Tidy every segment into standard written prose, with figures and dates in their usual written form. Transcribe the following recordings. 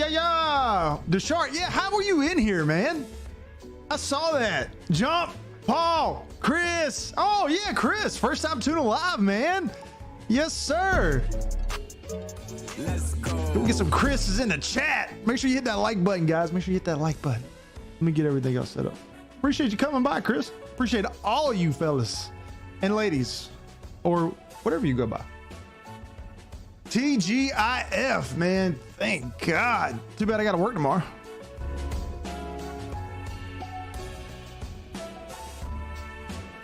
Yeah. The shark. Yeah, how were you in here, man? I saw that. Jump, Paul, Chris. Oh, yeah, Chris. First time tuning live, man. Yes, sir. Let's go. We'll get some Chris's in the chat. Make sure you hit that like button, guys. Make sure you hit that like button. Let me get everything else set up. Appreciate you coming by, Chris. Appreciate all of you fellas and ladies, or whatever you go by. TGIF, man. Thank God. Too bad I got to work tomorrow.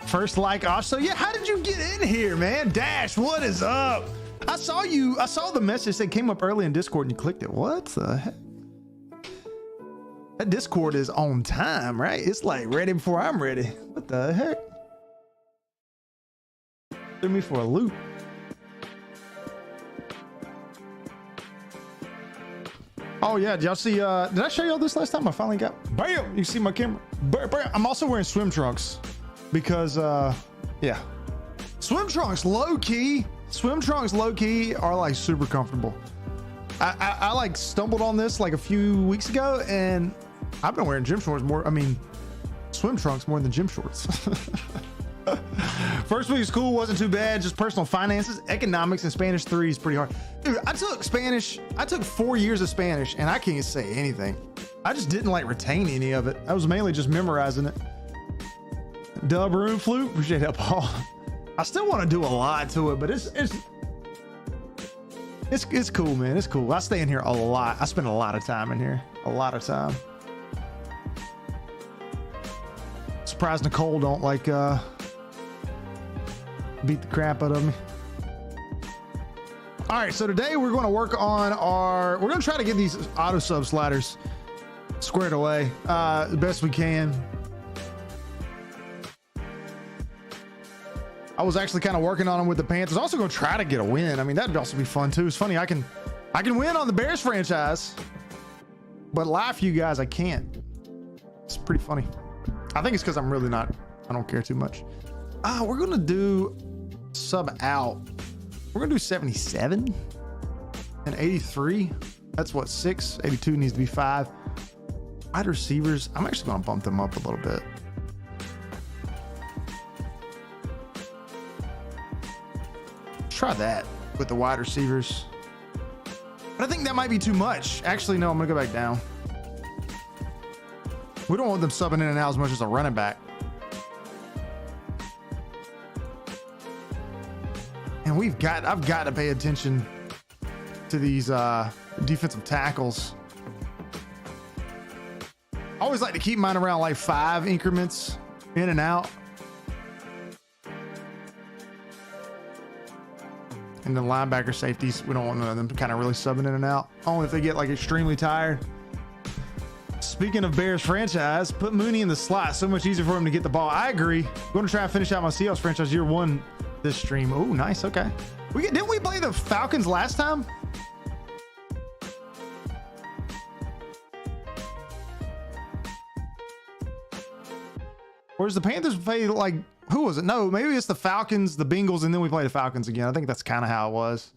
First like, so yeah, how did you get in here, man? Dash, what is up? I saw the message that came up early in Discord and you clicked it. What the heck? That Discord is on time, right? It's like ready before I'm ready. What the heck? Threw me for a loop. Oh yeah, did y'all see, did I show y'all this last time? I finally got, bam, you see my camera. Bam. I'm also wearing swim trunks because, yeah. Swim trunks low-key are like super comfortable. I like stumbled on this like a few weeks ago and I've been wearing gym shorts more, swim trunks more than gym shorts. First week of school wasn't too bad, just personal finances, economics, and Spanish 3 is pretty hard. Dude, I took 4 years of Spanish and I can't say anything. I just didn't like retain any of it. I was mainly just memorizing it. Dub room flute, appreciate that, Paul. I still want to do a lot to it, but it's cool, man. It's cool. I stay in here a lot. I spend a lot of time in here. A lot of time. Surprised Nicole don't like beat the crap out of me. All right, so today we're going to work on we're going to try to get these auto sub sliders squared away the best we can. I was actually kind of working on them with the Panthers. Also going to try to get a win. That'd also be fun too. It's funny, I can win on the Bears franchise, but live for you guys I can't. It's pretty funny. I think it's because I'm really not, I don't care too much. We're going to do sub out. We're going to do 77 and 83. That's what, 6. 82 needs to be 5. Wide receivers, I'm actually going to bump them up a little bit. Try that with the wide receivers. But I think that might be too much. Actually, no, I'm going to go back down. We don't want them subbing in and out as much as a running back. And I've got to pay attention to these defensive tackles. I always like to keep mine around like 5 increments in and out. And then linebacker safeties, we don't want none of them kind of really subbing in and out. Only if they get like extremely tired. Speaking of Bears franchise, put Mooney in the slot. So much easier for him to get the ball. I agree. I'm going to try and finish out my Seahawks franchise year 1 this stream. Oh, nice. Okay. Didn't we play the Falcons last time? Or does the Panthers play like, who was it? No, maybe it's the Falcons, the Bengals, and then we play the Falcons again. I think that's kind of how it was.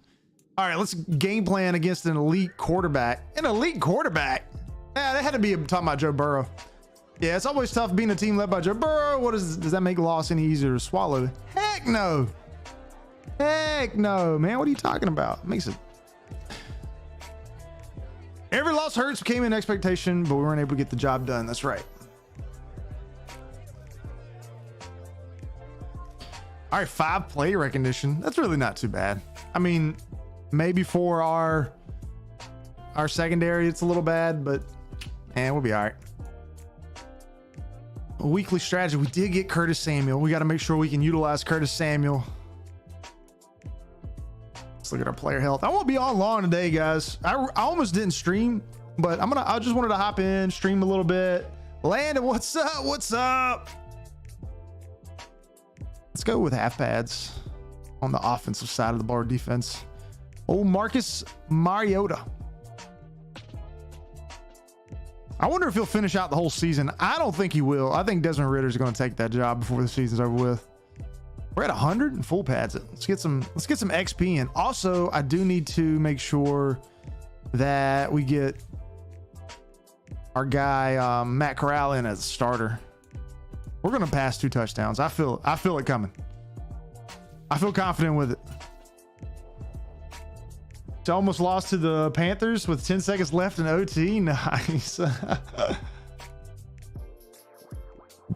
All right, let's game plan against an elite quarterback. An elite quarterback? Yeah, that had to be talking about Joe Burrow. Yeah, it's always tough being a team led by Joe Burrow. Does that make loss any easier to swallow? Heck no. Heck no, man. What are you talking about? Makes it. Every loss hurts, came in expectation, but we weren't able to get the job done. That's right. All right, 5 play recognition. That's really not too bad. Maybe for our secondary, it's a little bad, but we'll be all right. A weekly strategy. We did get Curtis Samuel. We got to make sure we can utilize Curtis Samuel. Let's look at our player health. I won't be on long today, guys. I almost didn't stream, but I just wanted to hop in, stream a little bit. Landon, what's up? What's up? Let's go with half pads on the offensive side of the ball defense. Old Marcus Mariota. I wonder if he'll finish out the whole season. I don't think he will. I think Desmond Ritter's going to take that job before the season's over with. We're at 100 and full pads it. Let's get some XP in. Also, I do need to make sure that we get our guy Matt Corral in as a starter. We're going to pass 2 touchdowns. I feel it coming. I feel confident with it. It's almost lost to the Panthers with 10 seconds left in OT. Nice.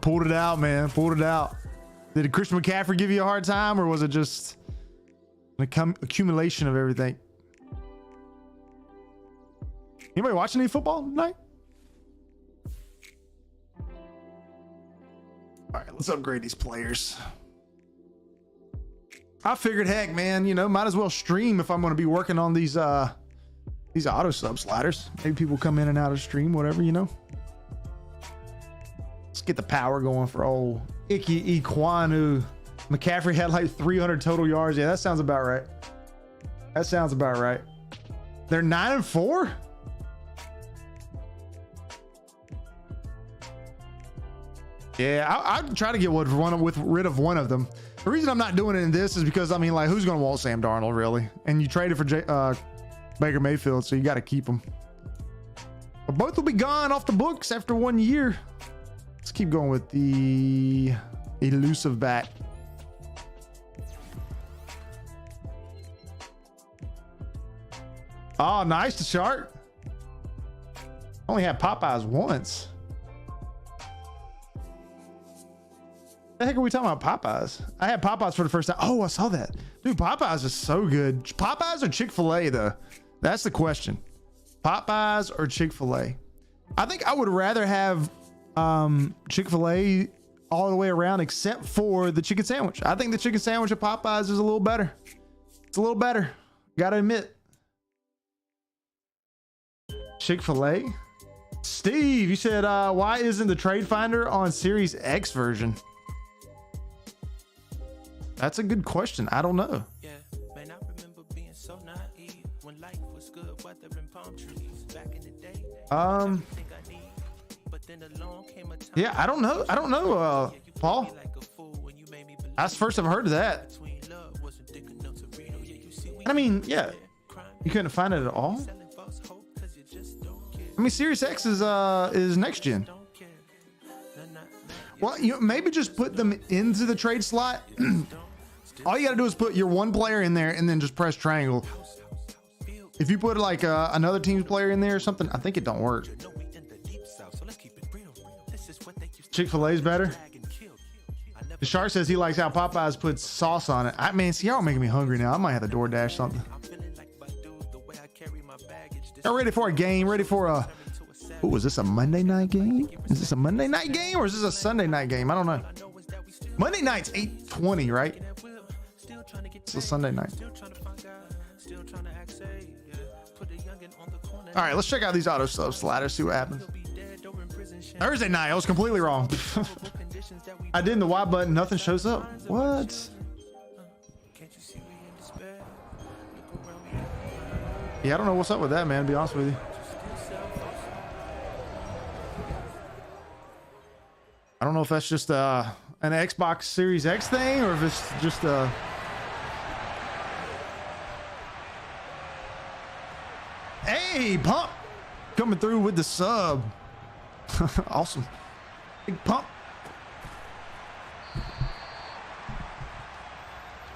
Pulled it out, man. Pulled it out. Did Christian McCaffrey give you a hard time, or was it just an accumulation of everything? Anybody watching any football tonight? All right, let's upgrade these players. I figured, heck, man, you know, might as well stream if I'm going to be working on these auto sub sliders. Maybe people come in and out of stream, whatever, you know. Let's get the power going for old Icky Iquanu. McCaffrey had like 300 total yards. Yeah, that sounds about right. That sounds about right. They're 9-4. Yeah, I'd try to get rid of one of them. The reason I'm not doing it in this is because, I mean, like, who's going to want Sam Darnold, really? And you traded for Baker Mayfield, so you got to keep him. But both will be gone off the books after 1 year. Let's keep going with the elusive back. Oh, nice to chart. Only had Popeyes once. The heck are we talking about? Popeyes? I had Popeyes for the first time. Oh, I saw that. Dude, Popeyes is so good. Popeyes or Chick-fil-A, though? That's the question. Popeyes or Chick-fil-A? I think I would rather have Chick-fil-A all the way around, except for the chicken sandwich. I think the chicken sandwich at Popeyes is a little better. It's a little better. Gotta admit. Chick-fil-A? Steve, you said, why isn't the Trade Finder on Series X version? That's a good question. I don't know. Yeah, man, I remember being so naive when life was good, weather and palm trees back in the day. Yeah, I don't know. I don't know, Paul. That's the first I've heard of that. I mean, yeah, you couldn't find it at all. I mean, Series X is next gen. Well, you maybe just put them into the trade slot. All you gotta do is put your one player in there and then just press triangle. If you put like another team's player in there or something, I think it don't work. Chick-fil-A's better. The shark says he likes how Popeyes puts sauce on it. Man, see, y'all making me hungry now. I might have to DoorDash something. Y'all ready for a game? Ready for a... Oh, is this a Monday night game? Is this a Monday night game or is this a Sunday night game? I don't know. Monday night's 8:20, right? It's a Sunday night. All right, let's check out these auto sub sliders, see what happens. Thursday night, I was completely wrong. I did in the Y button, nothing shows up. What? Yeah, I don't know what's up with that, man, to be honest with you. I don't know if that's just an Xbox Series X thing or if it's just Hey, Pump coming through with the sub. Awesome. Big Pump.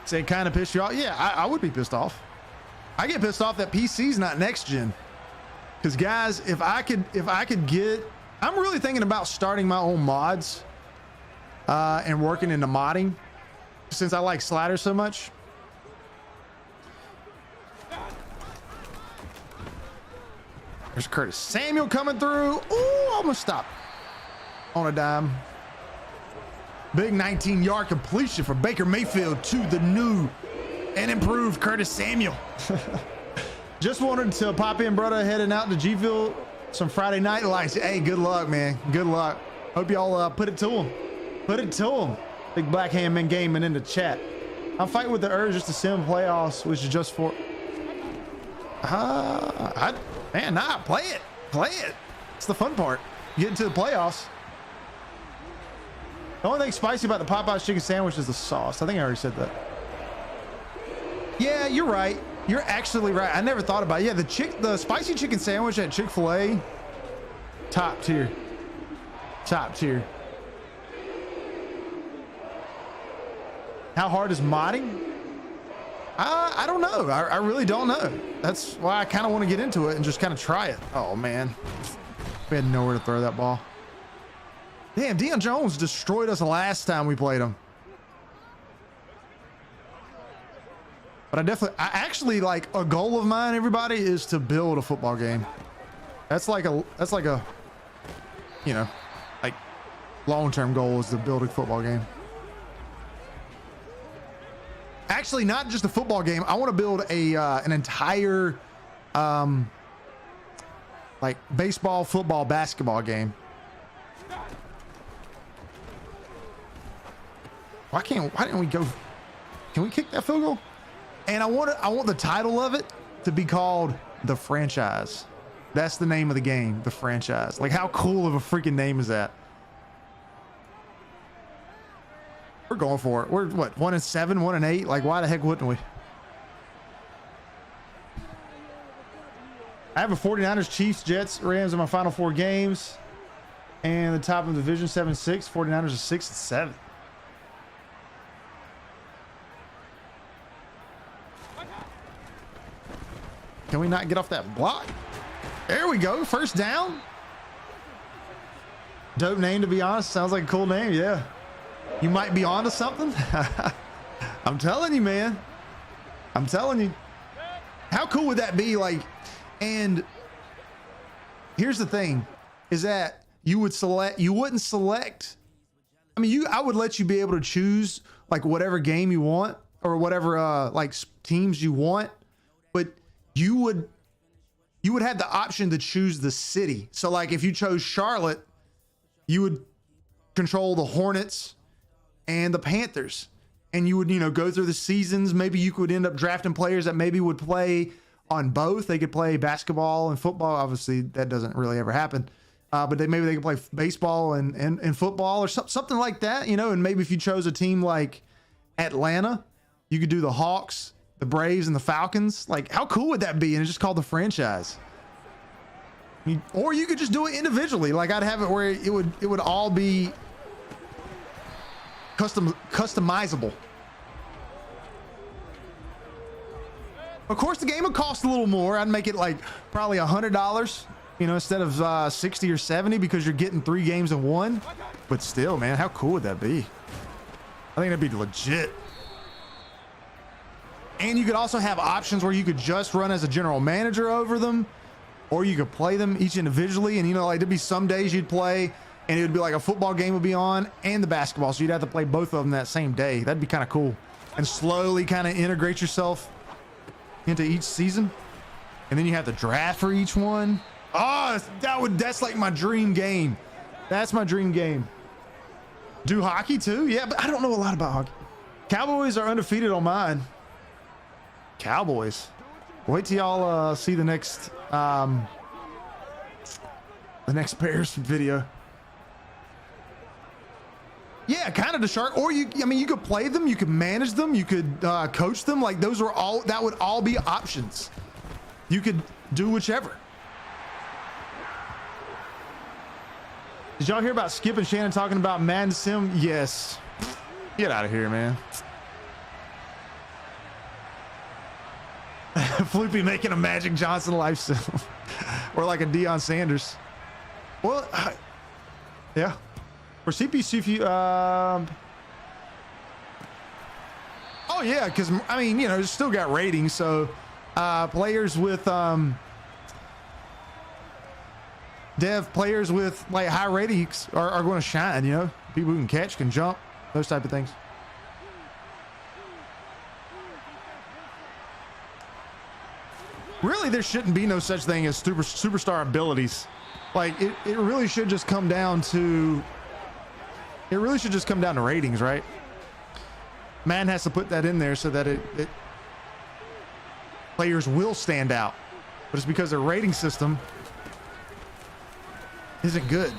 Say kind of pissed you off. Yeah, I would be pissed off. I get pissed off that PC's not next gen. Because guys, if I could get, I'm really thinking about starting my own mods and working into modding since I like sliders so much. There's Curtis Samuel coming through. Ooh, almost stopped on a dime. Big 19-yard completion for Baker Mayfield to the new and improved Curtis Samuel. Just wanted to pop in, brother, heading out to G-Field some Friday night lights. Hey, good luck, man. Good luck. Hope y'all put it to them. Put it to them. Big Black Handman Gaming in the chat. I'm fighting with the urge just to sim playoffs, which is just for. Man, nah, play it. Play it. It's the fun part. Getting to the playoffs. The only thing spicy about the Popeyes chicken sandwich is the sauce. I think I already said that. Yeah, you're right. You're actually right. I never thought about it. Yeah, the spicy chicken sandwich at Chick-fil-A, top tier. Top tier. How hard is modding? I don't know. I really don't know. That's why I kind of want to get into it and just kind of try it. Oh, man. We had nowhere to throw that ball. Damn, Deion Jones destroyed us last time we played him. But I actually, like, a goal of mine, everybody, is to build a football game. That's like a, you know, like, long-term goal is to build a football game. Actually, not just a football game. I want to build an entire, like, baseball, football, basketball game. Why didn't we go? Can we kick that field goal? And I want the title of it to be called The Franchise. That's the name of the game, The Franchise. Like, how cool of a freaking name is that? We're going for it. We're what, 1-7, 1-8? Like, why the heck wouldn't we? I have a 49ers, Chiefs, Jets, Rams in my final 4 games. And the top of the division, 7-6. 49ers are 6-7. Can we not get off that block? There we go. First down. Dope name, to be honest. Sounds like a cool name. Yeah. You might be onto something. I'm telling you, man. I'm telling you. How cool would that be? Like, and here's the thing is that you wouldn't select. I mean, I would let you be able to choose like whatever game you want or whatever, like teams you want, but you would have the option to choose the city. So like if you chose Charlotte, you would control the Hornets and the Panthers, and you would, you know, go through the seasons. Maybe you could end up drafting players that maybe would play on both. They could play basketball and football. Obviously that doesn't really ever happen. But maybe they could play baseball and football or something like that, you know. And maybe if you chose a team like Atlanta, you could do the Hawks, the Braves, and the Falcons. Like, how cool would that be? And it's just called The Franchise. Or you could just do it individually. Like, I'd have it where it would all be customizable. Of course, the game would cost a little more. I'd make it like probably $100, you know, instead of 60 or 70, because you're getting 3 games in one. But still, man, how cool would that be? I think that'd be legit. And you could also have options where you could just run as a general manager over them, or you could play them each individually. And, you know, like there'd be some days you'd play and it would be like a football game would be on and the basketball. So you'd have to play both of them that same day. That'd be kind of cool. And slowly kind of integrate yourself into each season. And then you have the draft for each one. Oh, that's like my dream game. That's my dream game. Do hockey too? Yeah, but I don't know a lot about hockey. Cowboys are undefeated on mine. Cowboys. Wait till y'all see the next Bears video. Yeah, kind of the shark. Or you could play them, you could manage them, you could coach them. Like that would all be options. You could do whichever. Did y'all hear about Skip and Shannon talking about Madden Sim? Yes. Get out of here, man. Floopy making a Magic Johnson life sim. Or like a Deion Sanders. Well, yeah. For CPC, oh yeah, because I mean, you know, it's still got ratings, so players with players with like high ratings are going to shine. You know, people who can catch, can jump, those type of things. Really, there shouldn't be no such thing as superstar abilities. Like it really should just come down to, ratings, right? Man has to put that in there so that it players will stand out, but it's because their rating system isn't good.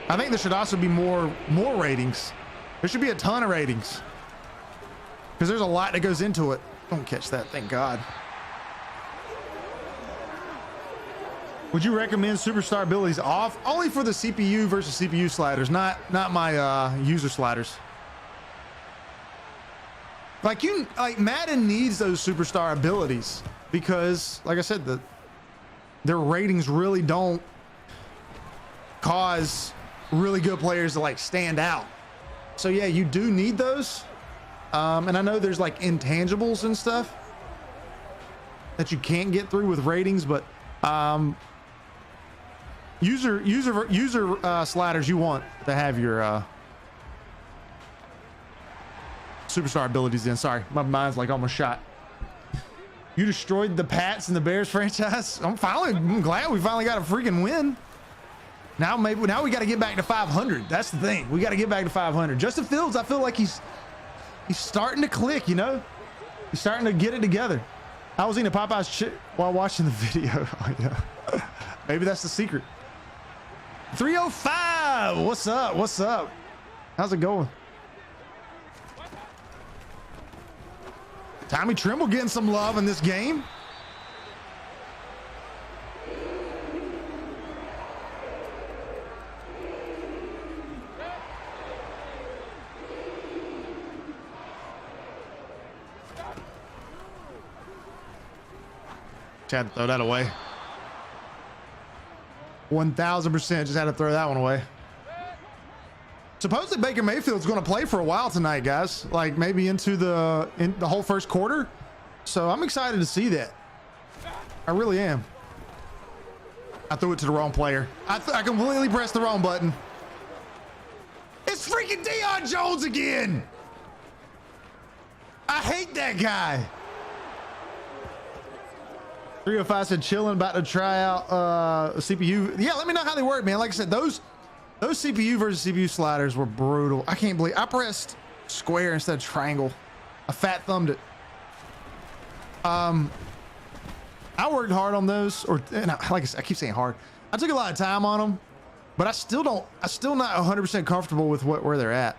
I think there should also be more ratings. There should be a ton of ratings because there's a lot that goes into it. Don't catch that, thank God. Would you recommend superstar abilities off? Only for the CPU versus CPU sliders, not my user sliders. Like Madden needs those superstar abilities because, like I said, their ratings really don't cause really good players to like stand out. So yeah, you do need those. And I know there's like intangibles and stuff that you can't get through with ratings, but user sliders, you want to have your superstar abilities in. Sorry, my mind's like almost shot. You destroyed the Pats and the Bears franchise. I'm glad we finally got a freaking win. Now we got to get back to 500. That's the thing. We got to get back to 500. Justin Fields, I feel like he's starting to click, you know? He's starting to get it together. I was eating a Popeye's chip while watching the video. Oh, yeah. Maybe that's the secret. 305. What's up? What's up? How's it going? Tommy Trimble getting some love in this game. Just had to throw that away. 1000% just had to throw that one away. Supposedly Baker Mayfield's going to play for a while tonight, guys. Like maybe into the whole first quarter. So I'm excited to see that. I really am. I threw it to the wrong player. I completely pressed the wrong button. It's freaking Deion Jones again. I hate that guy. 305 said chilling, about to try out CPU. Yeah, let me know how they work, man. Like I said, those CPU versus CPU sliders were brutal. I can't believe I pressed square instead of triangle. I fat thumbed it. I worked hard on those, like I said, I keep saying hard. I took a lot of time on them, but I'm still not 100% comfortable with where they're at.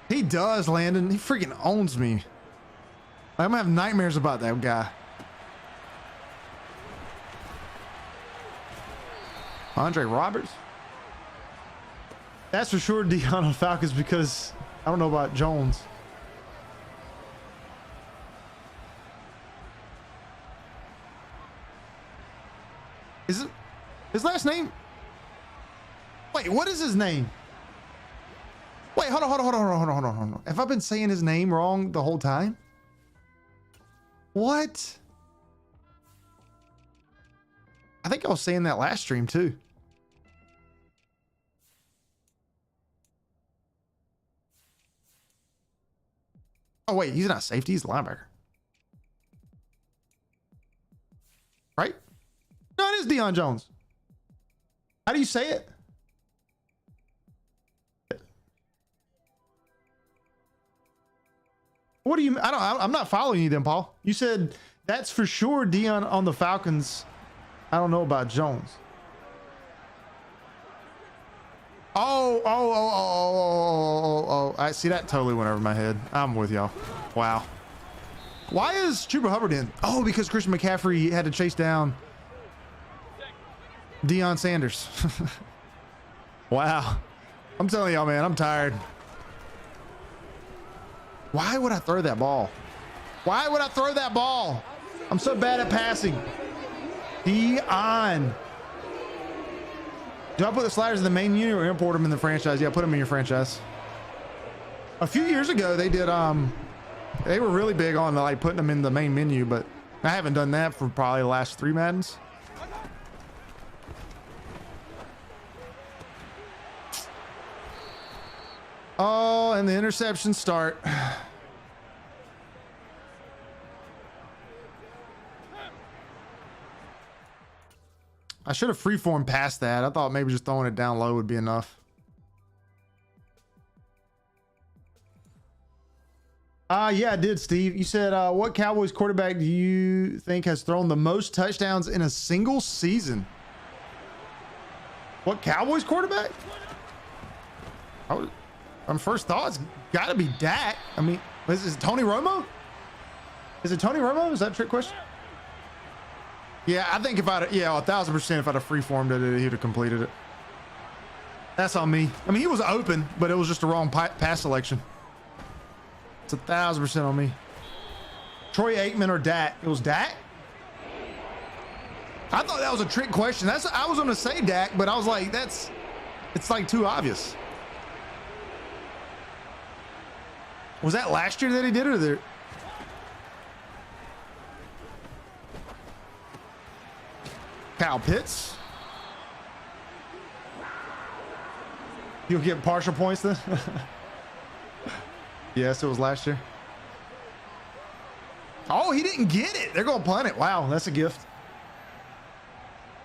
He does, Landon. He freaking owns me. I'm gonna have nightmares about that guy. Andre Roberts. That's for sure Deion on Falcons because I don't know about Jones. Is it his last name? Wait, what is his name? Wait, hold on. Have I been saying his name wrong the whole time? What? I think I was saying that last stream too. Oh wait, he's not safety, he's linebacker. Right? No, it is Deion Jones. How do you say it? What do you, I'm not following you then, Paul. You said that's for sure Deion on the Falcons. I don't know about Jones. Oh. I see that totally went over my head. I'm with y'all. Wow. Why is Chuba Hubbard in? Oh, because Christian McCaffrey had to chase down Deion Sanders. Wow. I'm telling y'all, man, I'm tired. Why would I throw that ball? Why would I throw that ball? I'm so bad at passing. Deion. Do I put the sliders in the main menu or import them in the franchise? Yeah, put them in your franchise. A few years ago, they did, they were really big on like putting them in the main menu, but I haven't done that for probably the last 3 Maddens. Oh, and the interceptions start. I should have freeformed past that. I thought maybe just throwing it down low would be enough. Yeah, I did, Steve. You said, what Cowboys quarterback do you think has thrown the most touchdowns in a single season? What Cowboys quarterback? On first thought, it's got to be Dak. I mean, is it Tony Romo? Is it Tony Romo? Is that a trick question? Yeah, I think if I'd, yeah, 1,000% if I'd have freeformed it, he'd have completed it. That's on me. I mean, he was open, but it was just a wrong pass selection. It's 1,000% on me. Troy Aikman or Dak? It was Dak? I thought that was a trick question. I was going to say Dak, but I was like, it's like too obvious. Was that last year that he did it or there? Kyle Pitts. You'll get partial points then? Yes, it was last year. Oh, he didn't get it. They're going to punt it. Wow, that's a gift.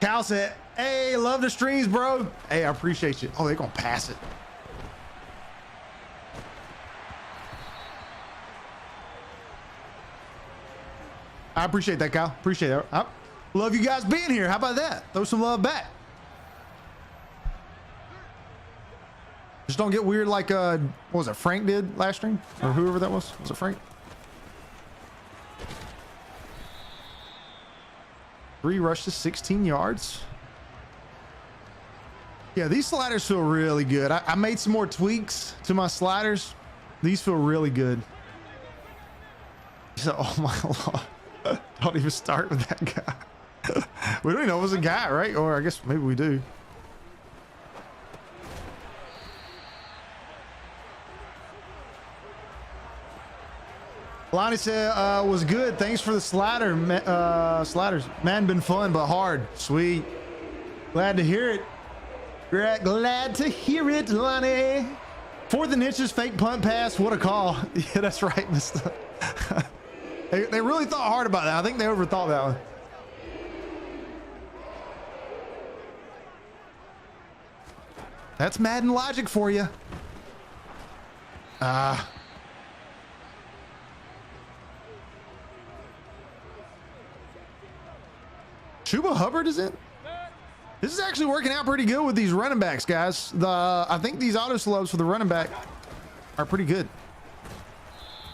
Cal said, hey, love the streams, bro. Hey, I appreciate you. Oh, they're going to pass it. I appreciate that, Kyle. Appreciate it. I love you guys being here. How about that? Throw some love back. Just don't get weird like, what was it, Frank did last stream? Or whoever that was. Was it Frank? 3 rushes, 16 yards. Yeah, these sliders feel really good. I made some more tweaks to my sliders. These feel really good. So, oh my Lord. Don't even start with that guy. We don't even know it was a guy, right? Or I guess maybe we do. Lonnie said, was good. Thanks for the sliders. Man, been fun, but hard. Sweet. Glad to hear it. Glad to hear it, Lonnie. 4th and inches, fake punt pass. What a call. Yeah, that's right, Mr. They really thought hard about that. I think they overthought that one. That's Madden logic for you. Chuba Hubbard is in. This is actually working out pretty good with these running backs, guys. I think these auto slopes for the running back are pretty good.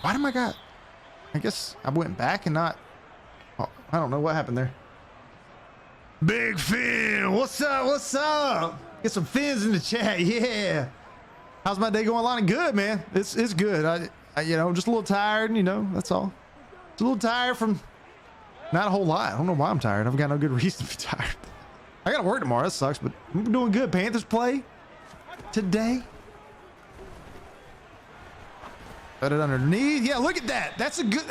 Why did my guy? I guess I went back and not. Oh, I don't know what happened there. Big Finn, what's up? What's up? Get some fins in the chat. Yeah. How's my day going, Lonnie? Good, man. It's good. I you know, just a little tired. You know, that's all. Just a little tired from. Not a whole lot. I don't know why I'm tired. I've got no good reason to be tired. I got to work tomorrow. That sucks, but I'm doing good. Panthers play today. Put it underneath. Yeah, look at that. That's a good,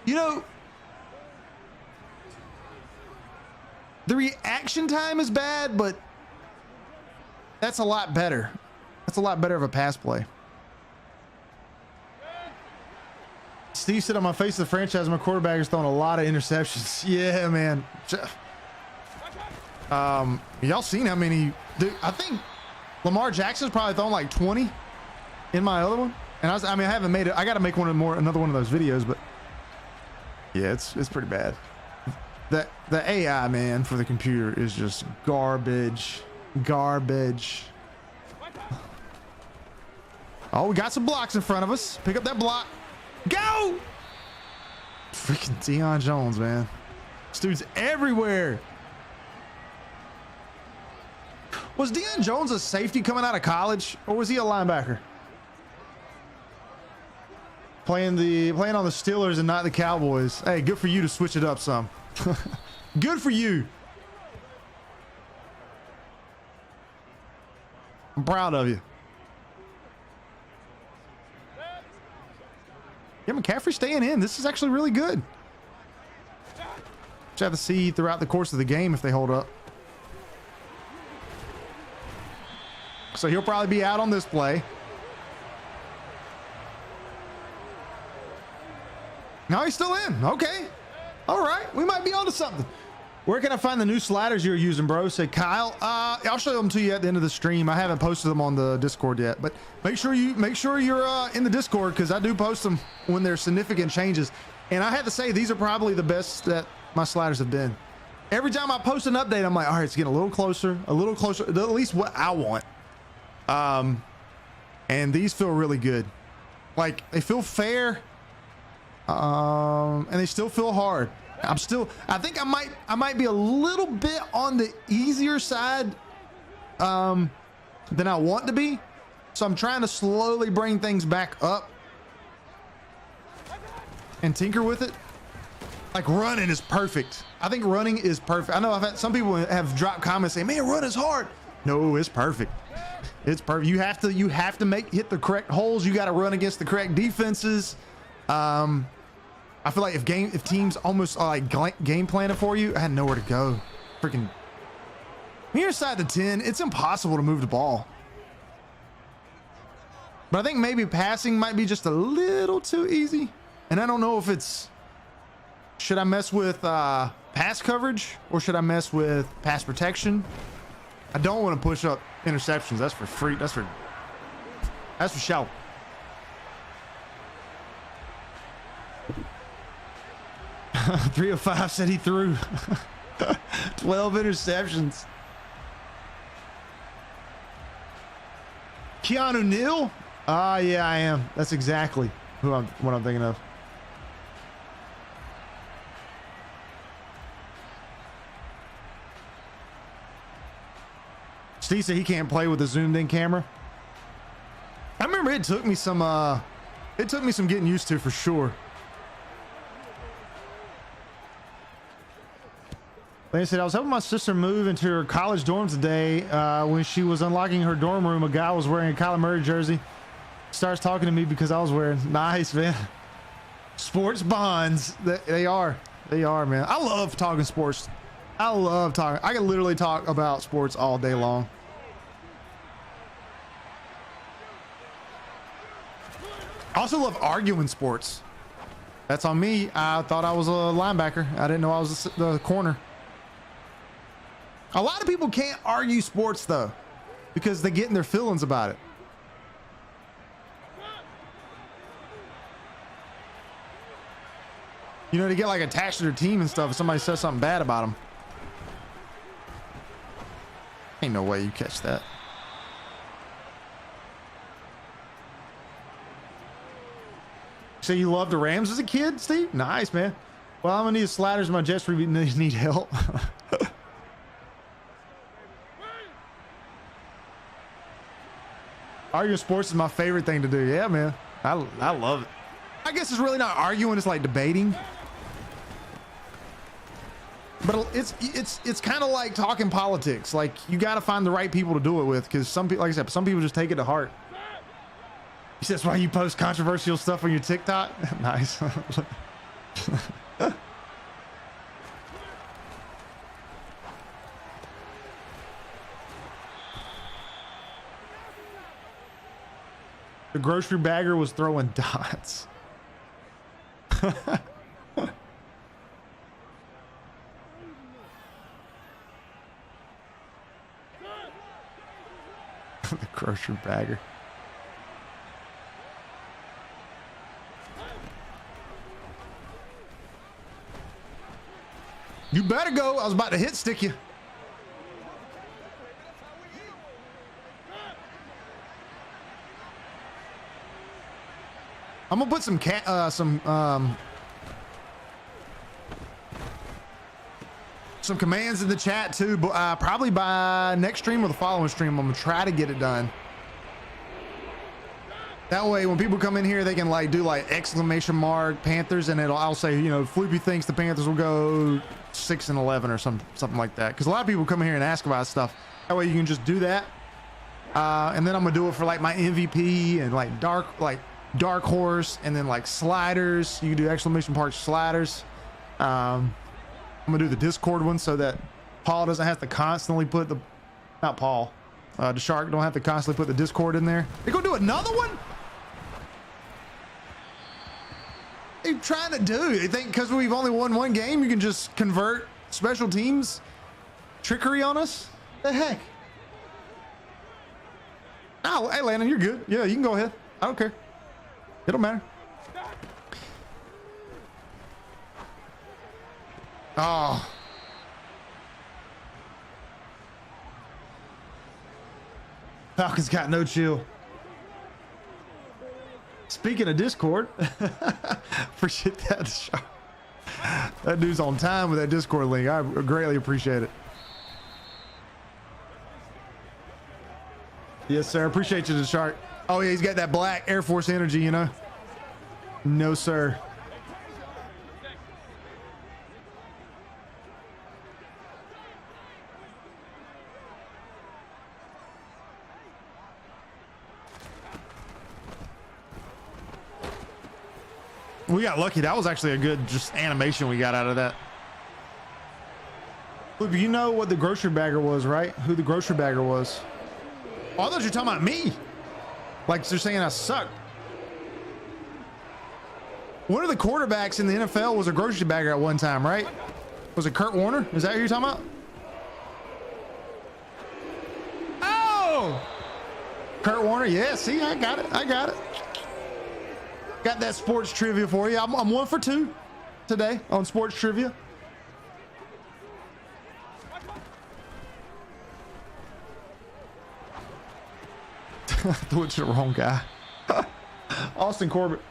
you know, the reaction time is bad, but that's a lot better. That's a lot better of a pass play. Steve said on my face of the franchise, my quarterback is throwing a lot of interceptions. Yeah, man. Y'all seen how many? Dude, I think Lamar Jackson's probably thrown like 20 in my other one. And I mean, I haven't made it. I got to make another one of those videos, but yeah, it's pretty bad. The AI, man, for the computer is just garbage. Oh, we got some blocks in front of us. Pick up that block. Go! Freaking Deion Jones, man. This dude's everywhere. Was Deion Jones a safety coming out of college, or was he a linebacker? Playing on the Steelers and not the Cowboys. Hey, good for you to switch it up some. Good for you. I'm proud of you. Yeah, McCaffrey staying in. This is actually really good. Just have to see throughout the course of the game if they hold up. So he'll probably be out on this play. No, he's still in. Okay. All right. We might be onto something. Where can I find the new sliders you're using, bro? Said Kyle. I'll show them to you at the end of the stream. I haven't posted them on the Discord yet, but make sure you're in the Discord, because I do post them when there's significant changes. And I have to say, these are probably the best that my sliders have been. Every time I post an update, I'm like, all right, it's getting a little closer to at least what I want. And these feel really good. Like, they feel fair, and they still feel hard. I think I might be a little bit on the easier side than I want to be. So I'm trying to slowly bring things back up and tinker with it. Like, running is perfect. I think running is perfect. I know I've had some people have dropped comments saying, man, run is hard. No, it's perfect. It's perfect. You have to hit the correct holes. You got to run against the correct defenses. I feel like if teams almost like game planning for you, I had nowhere to go. Freaking, when you're inside the 10, it's impossible to move the ball. But I think maybe passing might be just a little too easy. And I don't know if it's, should I mess with pass coverage or should I mess with pass protection? I don't want to push up interceptions. That's for free. That's for shout. .305 said he threw 12 interceptions. Keanu Neal? Yeah, I am. That's exactly what I'm thinking of. Steve said he can't play with a zoomed in camera. I remember it took me some getting used to, for sure. They said, I was helping my sister move into her college dorm today. When she was unlocking her dorm room, a guy was wearing a Kyler Murray jersey. Starts talking to me because I was wearing. Nice, man. Sports bonds. They are, man. I love talking sports. I love talking. I can literally talk about sports all day long. I also love arguing sports. That's on me. I thought I was a linebacker. I didn't know I was the corner. A lot of people can't argue sports though, because they get in their feelings about it. You know, they get like attached to their team and stuff if somebody says something bad about them. Ain't no way you catch that. So you loved the Rams as a kid, Steve? Nice, man. Well, I'm gonna need sliders. My Jets need help. Arguing sports is my favorite thing to do. Yeah, man. I love it. I guess it's really not arguing, it's like debating. But it's kind of like talking politics. Like, you got to find the right people to do it with, because some people, like I said, some people just take it to heart. He says, why you post controversial stuff on your TikTok? Nice. The grocery bagger was throwing dots. The grocery bagger. You better go. I was about to hit stick you. I'm gonna put some commands in the chat too, but probably by next stream or the following stream, I'm gonna try to get it done. That way, when people come in here, they can like do like exclamation mark Panthers, and I'll say, you know, Floopy thinks the Panthers will go 6-11 or something like that. Because a lot of people come in here and ask about stuff. That way, you can just do that, and then I'm gonna do it for like my MVP and like dark horse, and then like sliders. You can do exclamation mark sliders. I'm gonna do the Discord one so that Paul doesn't have to constantly put the, not Paul, the shark don't have to constantly put the Discord in there. They gonna do another one? What are you trying to do? You think because we've only won one game, you can just convert special teams trickery on us? The heck? Oh, hey, Landon, you're good. Yeah, you can go ahead. I don't care. It don't matter. Oh. Falcons got no chill. Speaking of Discord, appreciate that, Shark. That dude's on time with that Discord link. I greatly appreciate it. Yes, sir. Appreciate you, the Shark. Oh, yeah, he's got that black Air Force energy, you know? No, sir. We got lucky. That was actually a good just animation we got out of that. Look, you know what the grocery bagger was, right? Who the grocery bagger was. Oh, I thought you were talking about me. Like they're saying I suck. One of the quarterbacks in the NFL was a grocery bagger at one time, right? Was it Kurt Warner? Is that who you're talking about? Oh! Kurt Warner, yeah, see, I got it. I got it. Got that sports trivia for you. I'm 1 for 2 today on sports trivia. Threw it to the wrong guy. Austin Corbett.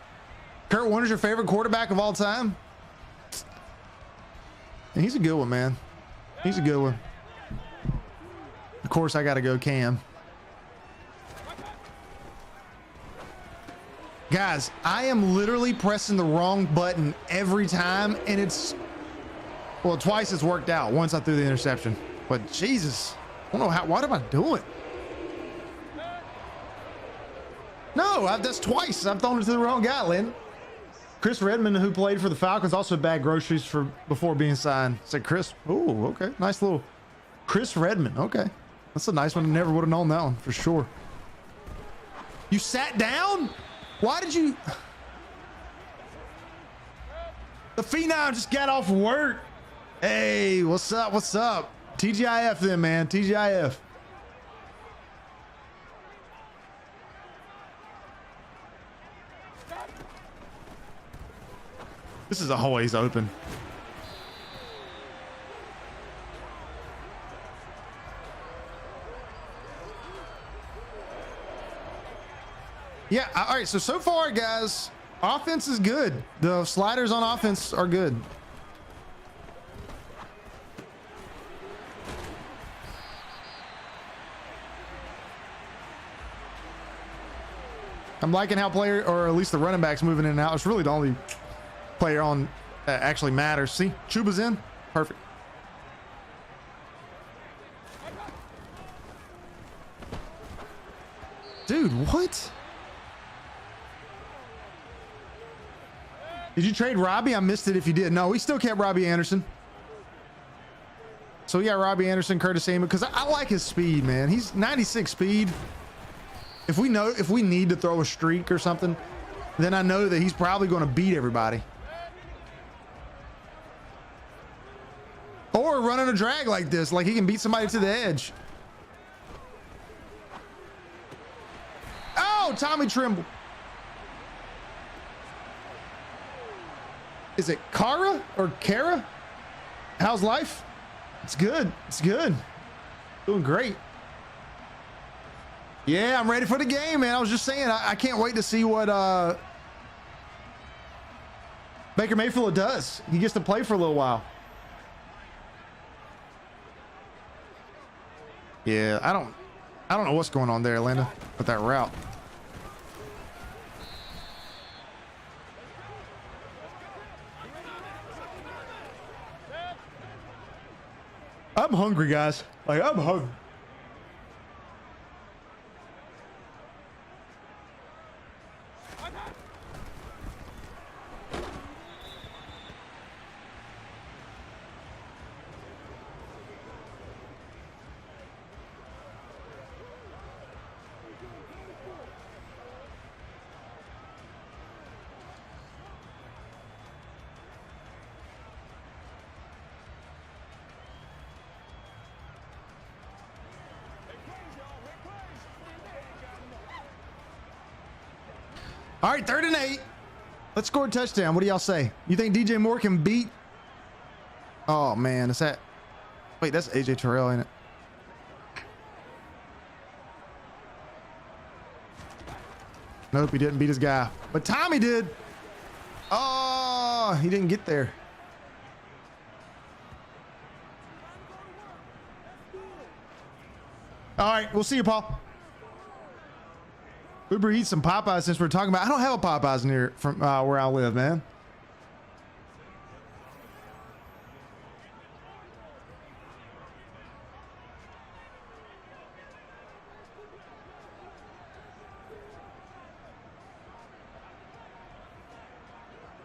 Kurt Warner's your favorite quarterback of all time? And he's a good one, man. He's a good one. Of course, I got to go Cam. Guys, I am literally pressing the wrong button every time, and it's, well, twice it's worked out. Once I threw the interception. But Jesus, I don't know how, what am I doing? No, that's twice. I've thrown it to the wrong guy, Lynn. Chris Redmond, who played for the Falcons, also bagged groceries before being signed. Said Chris. Oh, okay. Nice little Chris Redmond. Okay. That's a nice one. Never would have known that one for sure. You sat down? Why did you? The Phenom just got off work. Hey, what's up? What's up? TGIF then, man. TGIF. This is always open. Yeah, all right, so far, guys, offense is good. The sliders on offense are good. I'm liking how player, or at least the running back's moving in and out. It's really the only player on that actually matters. See, Chuba's in. Perfect. Dude, what? Did you trade Robbie? I missed it if you did. No, we still kept Robbie Anderson. So we got Robbie Anderson, Curtis Samuel, because I like his speed, man. He's 96 speed. If we need to throw a streak or something, then I know that he's probably going to beat everybody. Or running a drag like this, like he can beat somebody to the edge. Oh, Tommy Trimble. Is it Kara or Kara? How's life? It's good. It's good. Doing great. Yeah, I'm ready for the game, man. I was just saying, I can't wait to see what Baker Mayfield does. He gets to play for a little while. Yeah, I don't know what's going on there, Atlanta, with that route. I'm hungry, guys. Like, I'm hungry. All right, 3rd and 8. Let's score a touchdown. What do y'all say? You think DJ Moore can beat? Oh man, is that? Wait, that's AJ Terrell, ain't it? Nope, he didn't beat his guy, but Tommy did. Oh, he didn't get there. All right, we'll see you, Paul. Uber eats some Popeyes since we're talking about. I don't have a Popeyes near from where I live, man.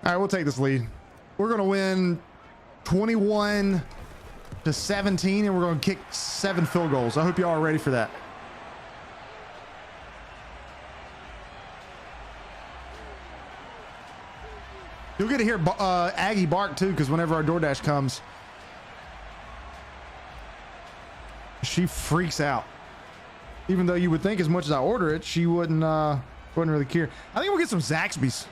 All right, we'll take this lead. We're going to win 21-17, and we're going to kick 7 field goals. I hope y'all are ready for that. You'll get to hear Aggie bark too, because whenever our DoorDash comes, she freaks out. Even though you would think as much as I order it, she wouldn't really care. I think we'll get some Zaxby's.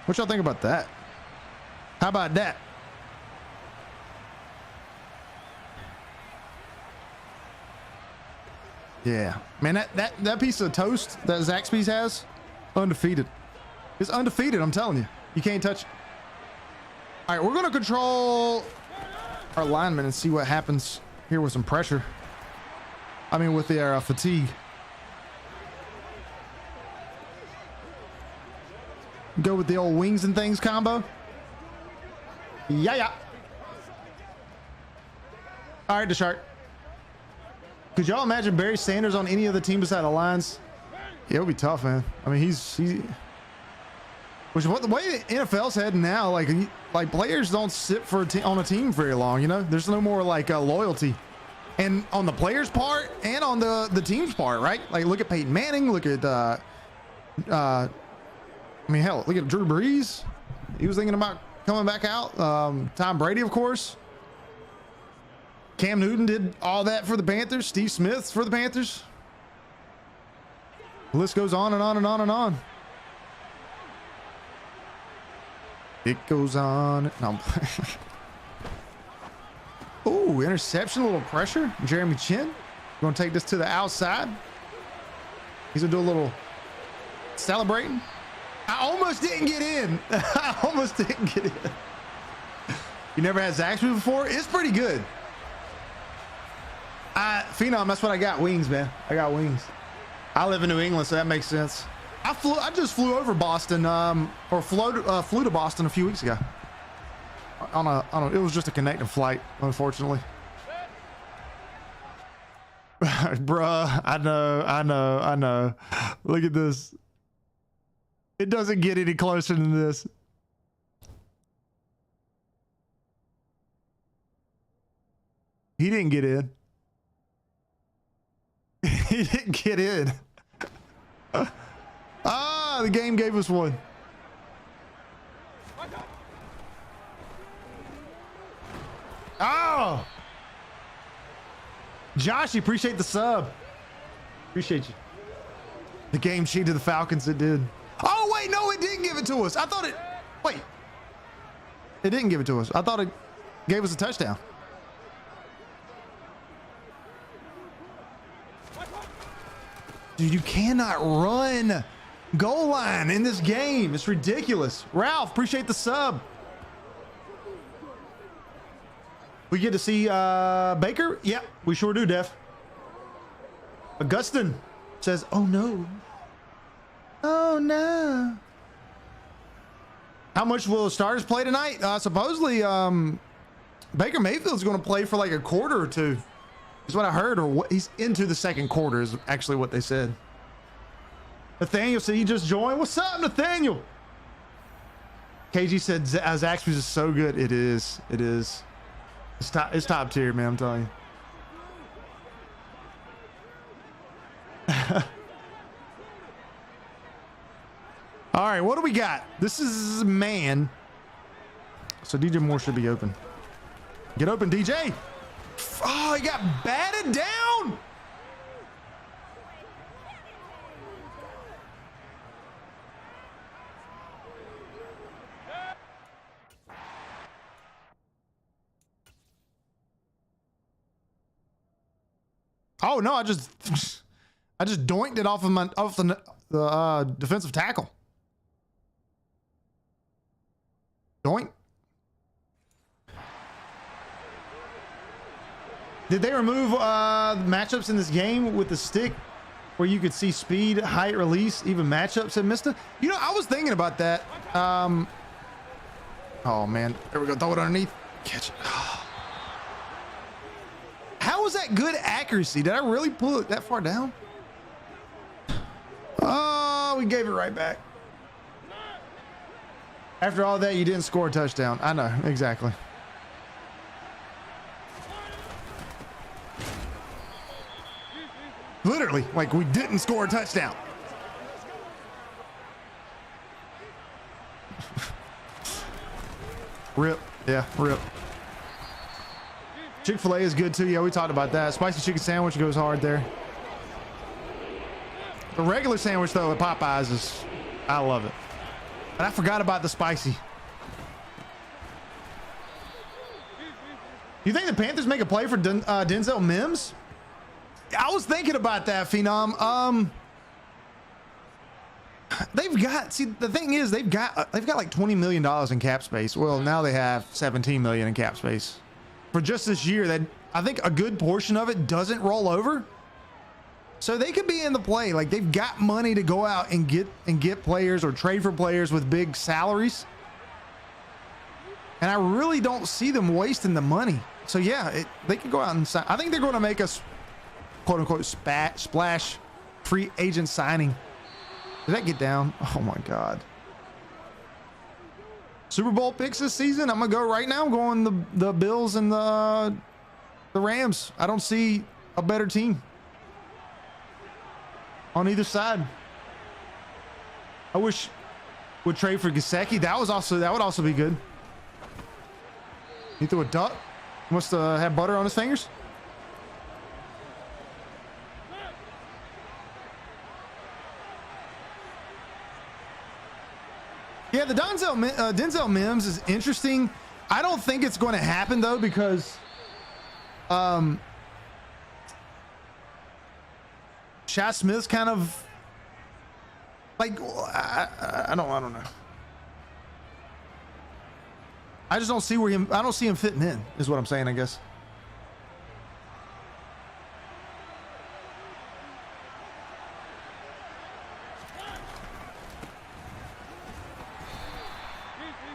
What y'all think about that? How about that? Yeah, man, that piece of toast that Zaxby's has, undefeated. It's undefeated, I'm telling you. You can't touch it. All right, we're going to control our linemen and see what happens here with some pressure. I mean, with the fatigue. Go with the old wings and things combo. Yeah. All right, Deshark. Could y'all imagine Barry Sanders on any of the team beside the Lions? Yeah, it would be tough, man. I mean, which what the way the NFL's heading now, like players don't sit for on a team very long. You know, there's no more like loyalty, and on the players' part and on the team's part, right? Like look at Peyton Manning, look at I mean, hell, look at Drew Brees. He was thinking about coming back out. Tom Brady, of course. Cam Newton did all that for the Panthers. Steve Smith for the Panthers. The list goes on and on and on and on. It goes on. No. Oh, interception, a little pressure. Jeremy Chin. Going to take this to the outside. He's going to do a little celebrating. I almost didn't get in. I almost didn't get in. You never had Zaxby before? It's pretty good. Phenom, that's what I got. Wings, man. I got wings. I live in New England, so that makes sense. I just flew over Boston, or flew to Boston a few weeks ago. It was just a connecting flight, unfortunately. Bruh, I know. Look at this. It doesn't get any closer than this. He didn't get in. He didn't get in. The game gave us one. Oh! Josh, appreciate the sub. Appreciate you. The game cheated the Falcons, it did. Oh, wait, no, it didn't give it to us. I thought it... Wait. It didn't give it to us. I thought it gave us a touchdown. Dude, you cannot run goal line in this game. It's ridiculous. Ralph, appreciate the sub. We get to see Baker? Yep, we sure do, Def. Augustin says, oh no. Oh no. How much will the starters play tonight? Supposedly, Baker Mayfield's going to play for like a quarter or two. Is what I heard, or what he's into the second quarter is actually what they said. Nathaniel said he just joined. What's up, Nathaniel? KG said Zaxby's is so good. It is. It is. It's top tier, man. I'm telling you. All right, what do we got? This is man. So DJ Moore should be open. Get open, DJ. Oh, he got batted down. Oh no, I just doinked it off of the defensive tackle. Doink. Did they remove matchups in this game with the stick where you could see speed, height, release, even matchups that missed it? You know, I was thinking about that. Oh man, there we go. Throw it underneath. Catch it. How was that good accuracy? Did I really pull it that far down? Oh, we gave it right back. After all that, you didn't score a touchdown. I know, exactly. Literally, like we didn't score a touchdown. Rip. Yeah, rip. Chick-fil-A is good too. Yeah, we talked about that. Spicy chicken sandwich goes hard there. The regular sandwich though at Popeyes is, I love it. And I forgot about the spicy. You think the Panthers make a play for Denzel Mims? I was thinking about that, Phenom. They've got, see, the thing is they've got like $20 million in cap space. Well, now they have 17 million in cap space for just this year. That I think a good portion of it doesn't roll over. So they could be in the play. Like they've got money to go out and get players or trade for players with big salaries. And I really don't see them wasting the money. So yeah, they could go out and sign. I think they're going to make us quote unquote splash free agent signing. Did that get down? Oh my God. Super Bowl picks this season. I'm gonna go right now. I'm going the Bills and the Rams. I don't see a better team on either side. I wish would trade for Gesicki. That would also be good. He threw a duck. Must have butter on his fingers. Yeah, the Denzel Mims is interesting. I don't think it's going to happen though, because Shaq Smith's kind of like, I don't know. I just don't see I don't see him fitting in, is what I'm saying, I guess.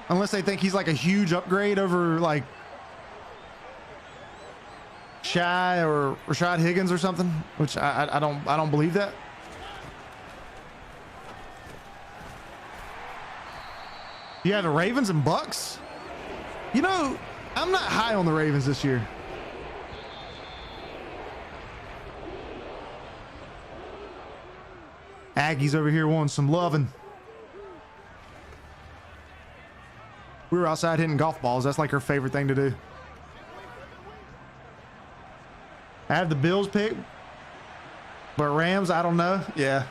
Unless they think he's like a huge upgrade over like Shy or Rashad Higgins or something, which I don't believe that. You have the Ravens and Bucks. You know, I'm not high on the Ravens this year. Aggies over here wanting some loving. We were outside hitting golf balls. That's like her favorite thing to do. I have the Bills pick, but Rams, I don't know. Yeah.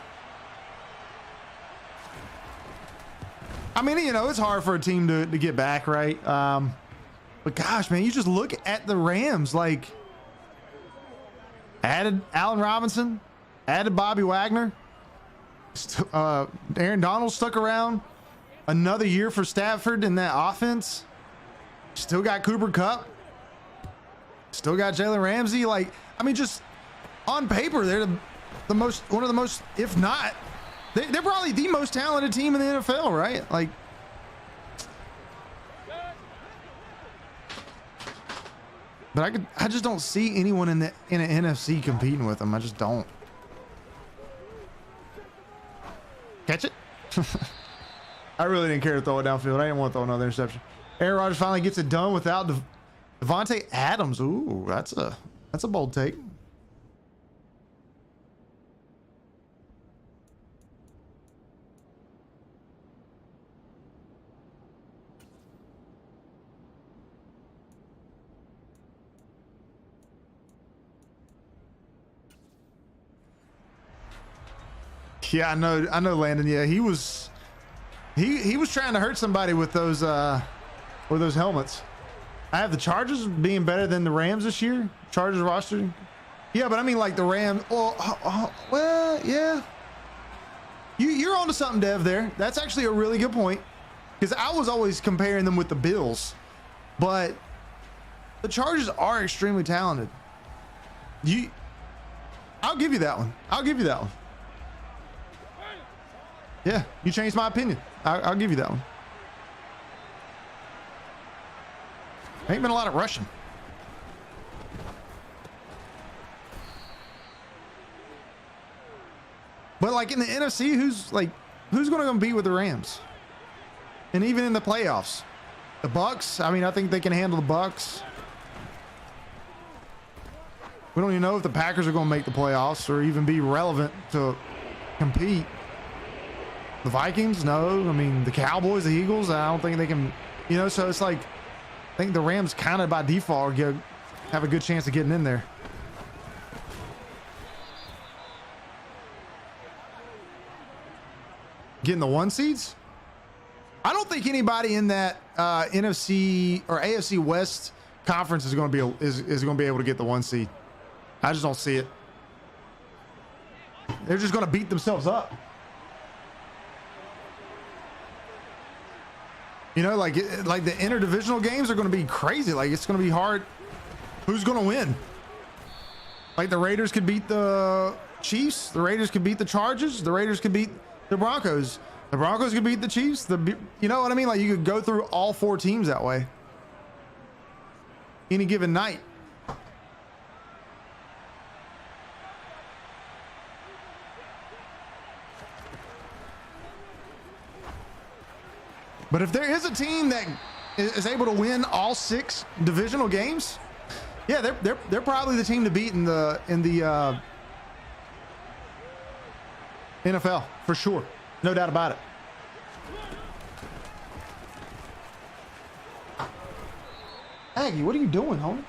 I mean, you know, it's hard for a team to get back, right? But gosh, man, you just look at the Rams, like added Allen Robinson, added Bobby Wagner, Aaron Donald stuck around. Another year for Stafford in that offense. Still got Cooper Kupp. Still got Jalen Ramsey. Like, I mean, just on paper, they're one of the most, if not, they're probably the most talented team in the NFL, right? Like, but I just don't see anyone in an NFC competing with them. I just don't. Catch it. I really didn't care to throw it downfield. I didn't want to throw another interception. Aaron Rodgers finally gets it done without Devontae Adams. Ooh, that's a bold take. Yeah, I know, Landon. Yeah, he was trying to hurt somebody with those helmets. I have the Chargers being better than the Rams this year. Chargers roster Yeah, but I mean like the Rams. Well, yeah. You're onto something, Dev, there. That's actually a really good point. Because I was always comparing them with the Bills. But the Chargers are extremely talented. I'll give you that one. I'll give you that one. Yeah, you changed my opinion. I'll give you that one. Ain't been a lot of rushing. But like in the NFC, who's going to compete with the Rams? And even in the playoffs, the Bucks. I mean, I think they can handle the Bucks. We don't even know if the Packers are going to make the playoffs or even be relevant to compete. The Vikings, no. I mean, the Cowboys, the Eagles, I don't think they can, you know, so it's like, I think the Rams kind of by default have a good chance of getting in there. Getting the 1 seeds? I don't think anybody in that NFC or AFC West conference is going to be able to get the 1 seed. I just don't see it. They're just going to beat themselves up. You know, like the interdivisional games are going to be crazy. Like it's going to be hard. Who's going to win? Like the Raiders could beat the Chiefs. The Raiders could beat the Chargers. The Raiders could beat the Broncos. The Broncos could beat the Chiefs. You know what I mean? Like you could go through all 4 teams that way. Any given night. But if there is a team that is able to win all 6 divisional games, yeah, they're probably the team to beat in the NFL for sure, no doubt about it. Aggie, what are you doing, homie?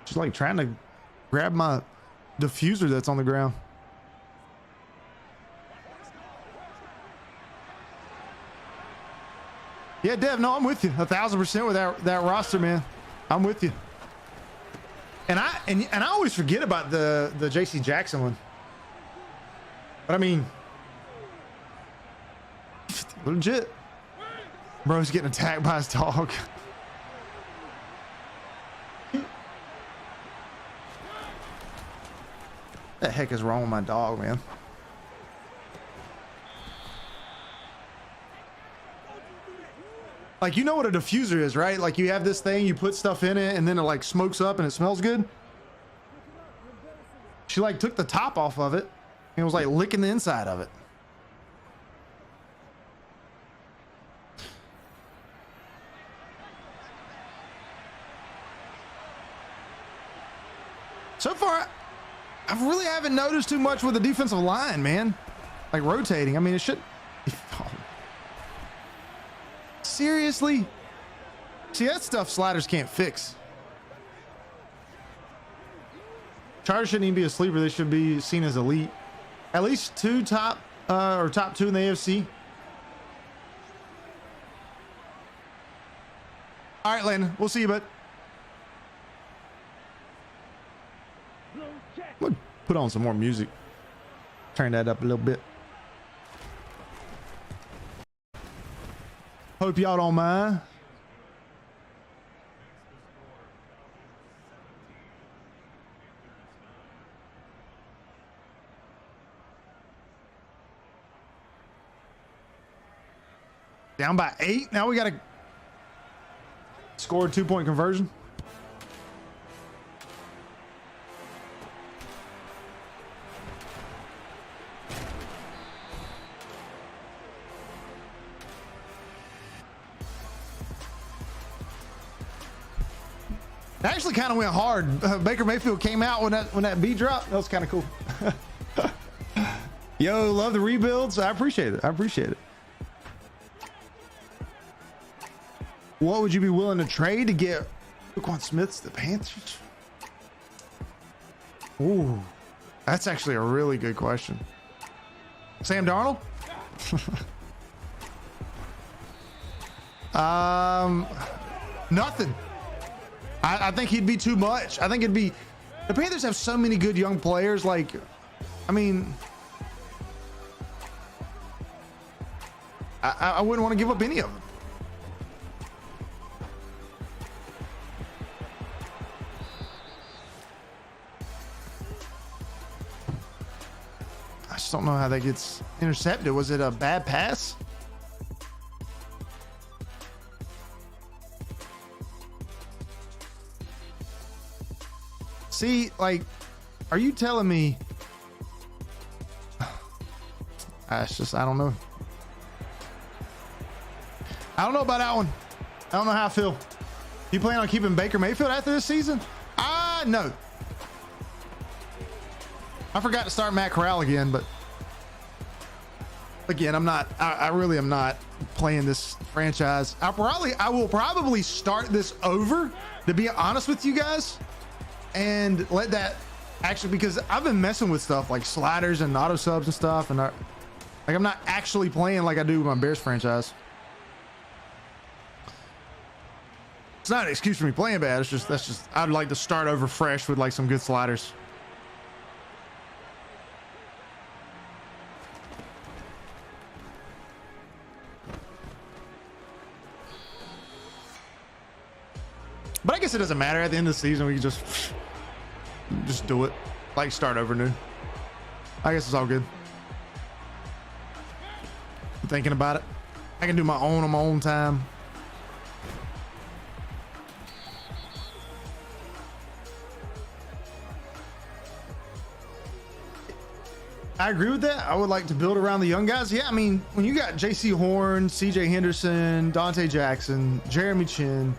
She's like trying to grab my diffuser that's on the ground. Yeah, Dev, no, I'm with you 1,000% with that roster, man. I'm with you. And I always forget about the JC Jackson one. But I mean, legit. Bro's getting attacked by his dog. What the heck is wrong with my dog, man? Like, you know what a diffuser is, right? Like you have this thing, you put stuff in it and then it like smokes up and it smells good. She like took the top off of it and was like licking the inside of it. So far, I really haven't noticed too much with the defensive line, man. Like rotating. I mean, it should. Oh. Seriously? See, that stuff sliders can't fix. Chargers shouldn't even be a sleeper. They should be seen as elite. At least top 2 in the AFC. All right, Landon. We'll see you, bud. Put on some more music. Turn that up a little bit. Hope y'all don't mind. Down by 8. Now we got to score a 2-point conversion. I actually kind of went hard. Baker Mayfield came out when that beat dropped. That was kind of cool. Yo, love the rebuilds. I appreciate it. I appreciate it. What would you be willing to trade to get Roquan Smith to the Panthers? Ooh, that's actually a really good question. Sam Darnold? Nothing. I think he'd be too much. I think it'd be, the Panthers have so many good young players. Like, I mean, I wouldn't want to give up any of them. I just don't know how that gets intercepted. Was it a bad pass? See, like, are you telling me? It's just, I don't know. I don't know about that one. I don't know how I feel. You plan on keeping Baker Mayfield after this season? No. I forgot to start Matt Corral again, but again, I really am not playing this franchise. I will probably start this over, to be honest with you guys, and let that actually, because I've been messing with stuff like sliders and auto subs and stuff, and I'm not actually playing like I do with my Bears franchise. It's not an excuse for me playing bad. It's just, I'd like to start over fresh with like some good sliders. But I guess it doesn't matter. At the end of the season, we can just do it. Like, start over new. I guess it's all good. I'm thinking about it. I can do my own on my own time. I agree with that. I would like to build around the young guys. Yeah, I mean, when you got J.C. Horn, C.J. Henderson, Dante Jackson, Jeremy Chin,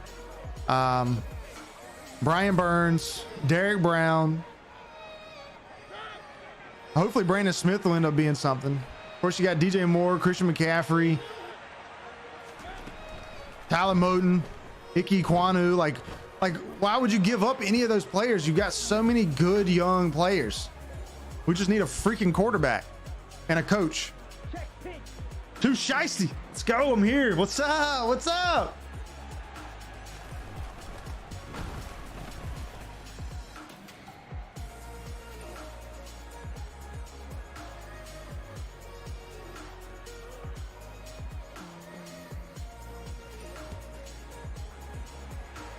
Brian Burns, Derek Brown. Hopefully Brandon Smith will end up being something. Of course, you got DJ Moore, Christian McCaffrey, Tyler Moton, Ike Kwanu. Like, why would you give up any of those players? You've got so many good young players. We just need a freaking quarterback and a coach. Too shiesty. Let's go. I'm here. What's up? What's up?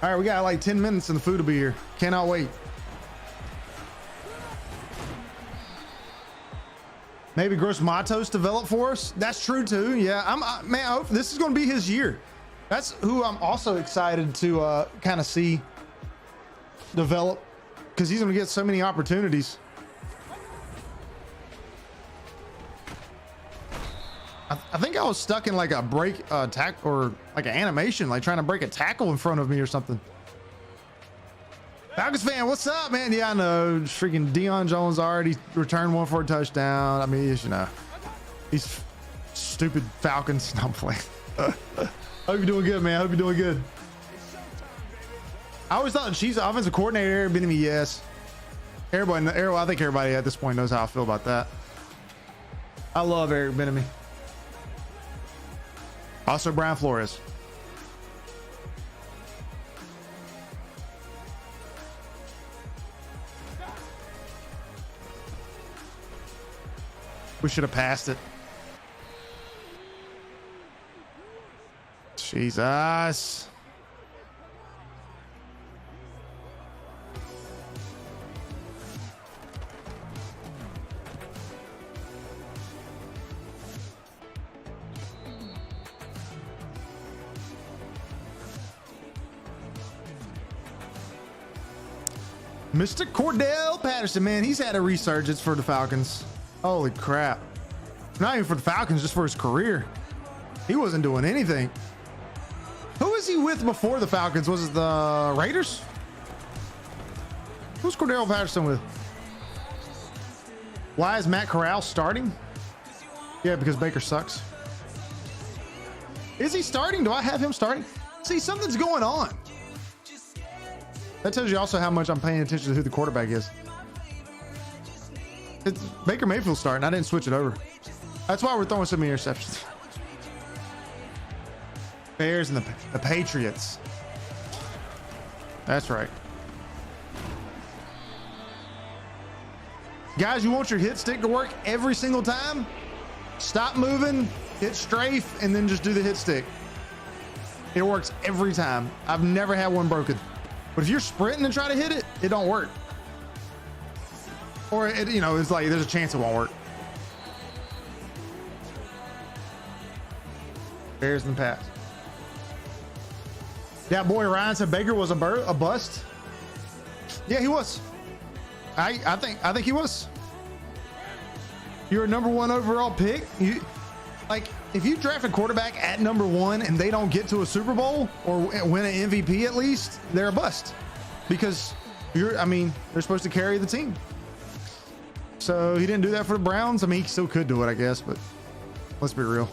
All right, we got like 10 minutes and the food will be here. Cannot wait. Maybe Gross Matos develop for us. That's true too. Yeah, man, I hope this is going to be his year. That's who I'm also excited to kind of see develop, because he's going to get so many opportunities. I think I was stuck in like a break tackle, or like an animation, like trying to break a tackle in front of me or something. Falcons fan, what's up, man? Yeah, I know. Freaking Deion Jones already returned one for a touchdown. I mean, you know, these stupid Falcons. No, I'm playing. Hope you're doing good, man. Hope you're doing good. I always thought the Chiefs offensive coordinator, Eric Bieniemy, yes. I think everybody at this point knows how I feel about that. I love Eric Bieniemy. Also, Brian Flores. We should have passed it. Jesus. Mr. Cordell Patterson, man, he's had a resurgence for the Falcons. Holy crap. Not even for the Falcons, just for his career. He wasn't doing anything. Who was he with before the Falcons? Was it the Raiders? Who's Cordell Patterson with? Why is Matt Corral starting? Yeah, because Baker sucks. Is he starting? Do I have him starting? See, something's going on. That tells you also how much I'm paying attention to who the quarterback is. It's Baker Mayfield starting. I didn't switch it over. That's why we're throwing so many interceptions. Bears and the Patriots. That's right. Guys, you want your hit stick to work every single time? Stop moving, hit strafe, and then just do the hit stick. It works every time. I've never had one broken. But if you're sprinting and try to hit it, it don't work. Or it, you know, it's like there's a chance it won't work. Bears and Pats. That boy Ryan said Baker was a bust. Yeah, he was. I think he was. You're a #1 overall pick. You like if you draft a quarterback at #1 and they don't get to a Super Bowl or win an MVP at least, they're a bust because they're supposed to carry the team. So he didn't do that for the Browns. I mean, he still could do it, I guess, but let's be real.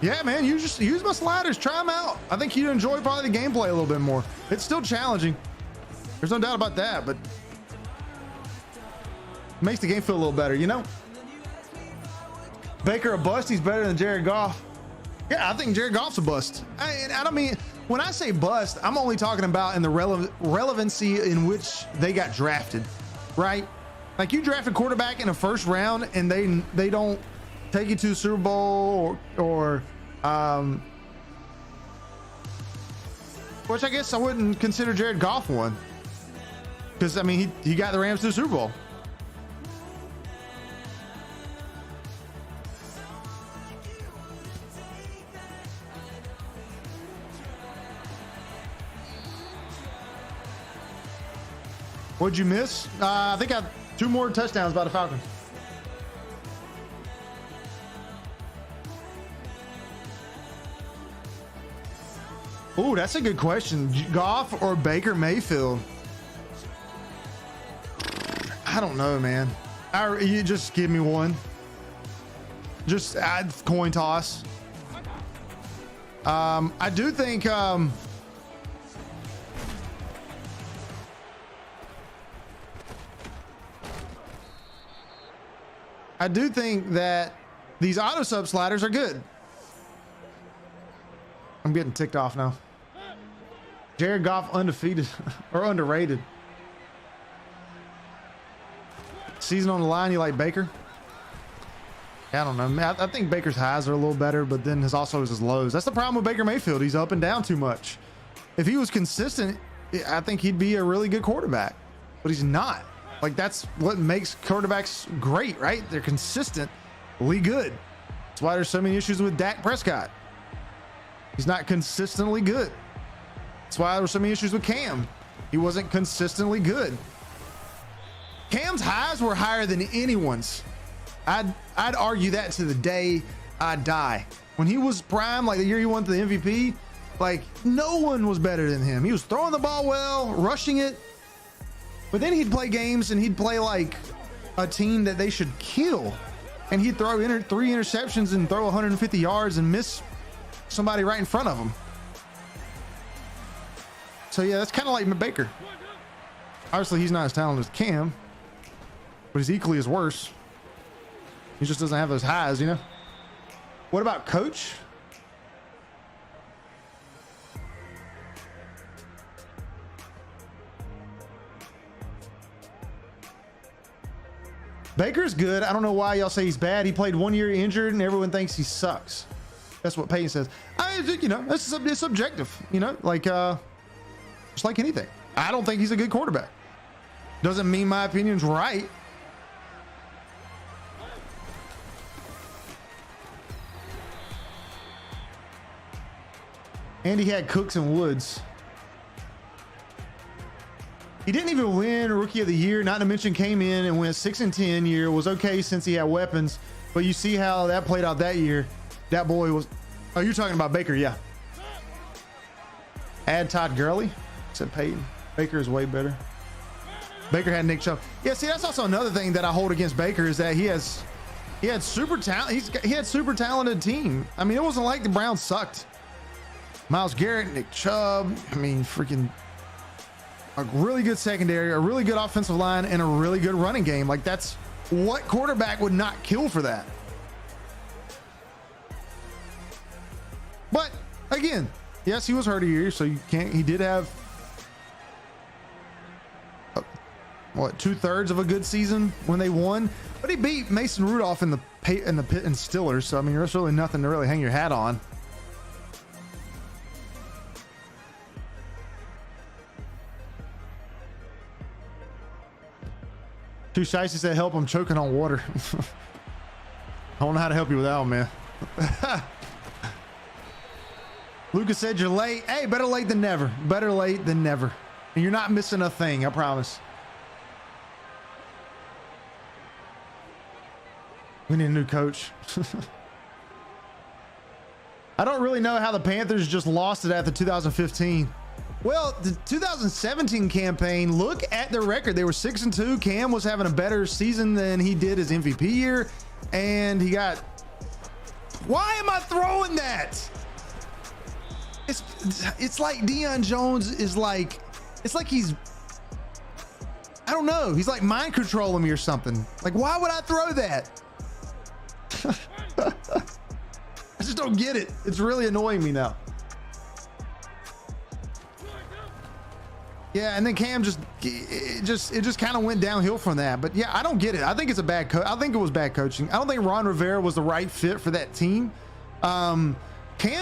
Yeah, man, you just use my sliders. Try them out. I think you'd enjoy probably the gameplay a little bit more. It's still challenging. There's no doubt about that, but it makes the game feel a little better, you know? Baker a bust. He's better than Jared Goff. Yeah, I think Jared Goff's a bust. I don't mean, when I say bust, I'm only talking about in the relevancy in which they got drafted, right? Like you draft a quarterback in the first round and they don't take you to the Super Bowl or which I guess I wouldn't consider Jared Goff one, because I mean he got the Rams to the Super Bowl. What'd you miss? I think I had 2 more touchdowns by the Falcons. Oh, that's a good question. Goff or Baker Mayfield? I don't know, man. You just give me one. Just add coin toss. I do think that these auto sub sliders are good. I'm getting ticked off now. Jared Goff undefeated or underrated. Season on the line, you like Baker? I don't know. Man, I think Baker's highs are a little better, but then his lows. That's the problem with Baker Mayfield. He's up and down too much. If he was consistent, I think he'd be a really good quarterback, but he's not. Like that's what makes quarterbacks great, right? They're consistently good. That's why there's so many issues with Dak Prescott. He's not consistently good. That's why there were so many issues with Cam. He wasn't consistently good. Cam's highs were higher than anyone's. I'd argue that to the day I die. When he was prime, like the year he won the MVP, like no one was better than him. He was throwing the ball well, rushing it. But then he'd play games and he'd play like a team that they should kill. And he'd throw 3 interceptions and throw 150 yards and miss somebody right in front of him. So yeah, that's kind of like Baker. Obviously he's not as talented as Cam, but he's equally as worse. He just doesn't have those highs, you know? What about coach? Baker's good. I don't know why y'all say he's bad. He played 1 year injured and everyone thinks he sucks. That's what Payton says. You know, it's subjective, you know, like, just like anything. I don't think he's a good quarterback. Doesn't mean my opinion's right. And he had Cooks and Woods. He didn't even win Rookie of the Year, not to mention came in and went 6-10 year, was okay since he had weapons. But you see how that played out that year. That boy was, oh, you're talking about Baker, yeah. Add Todd Gurley, said Peyton. Baker is way better. Baker had Nick Chubb. Yeah, see, that's also another thing that I hold against Baker is that he had super talent. He had super talented team. I mean, it wasn't like the Browns sucked. Myles Garrett, Nick Chubb. I mean, freaking a really good secondary, a really good offensive line, and a really good running game. Like, that's what quarterback would not kill for that. But again, yes, he was hurt a year, so you can't. He did have what, 2/3 of a good season when they won, but he beat Mason Rudolph in the pit and Steelers. So I mean, there's really nothing to really hang your hat on. Too Shicey said, "Help! I'm choking on water." I don't know how to help you with that one, man. Lucas said, "You're late." Hey, better late than never. Better late than never. And you're not missing a thing, I promise. We need a new coach. I don't really know how the Panthers just lost it after 2015. Well, the 2017 campaign, look at their record. They were 6-2. Cam was having a better season than he did his MVP year. And he got... Why am I throwing that? It's like Deion Jones is like... It's like he's... I don't know. He's like mind controlling me or something. Like, why would I throw that? I just don't get it. It's really annoying me now. Yeah, and then Cam it just kind of went downhill from that. But yeah, I don't get it. I think it's a bad I think it was bad coaching. I don't think Ron Rivera was the right fit for that team. Cam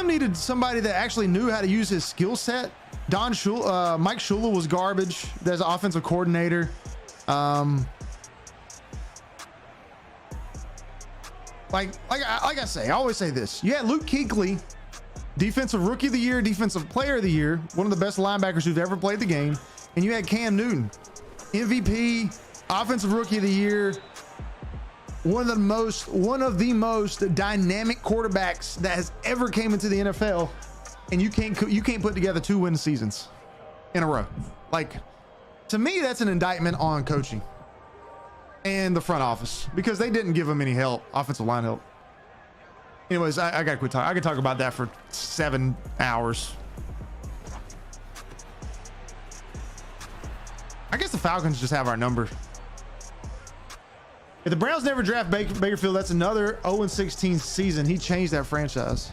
needed somebody that actually knew how to use his skill set. Mike Shula was garbage. There's an offensive coordinator. Like I say, I always say this. You had Luke Kuechly, defensive rookie of the year, defensive player of the year, one of the best linebackers who've ever played the game. And you had Cam Newton, MVP, offensive rookie of the year, one of the most dynamic quarterbacks that has ever came into the NFL. And you can't put together 2 win seasons in a row. Like, to me, that's an indictment on coaching and the front office, because they didn't give him any help, offensive line help. Anyways, I gotta quit talking. I could talk about that for 7 hours. I guess the Falcons just have our number. If the Browns never draft Bakerfield, that's another 0-16 season. He changed that franchise.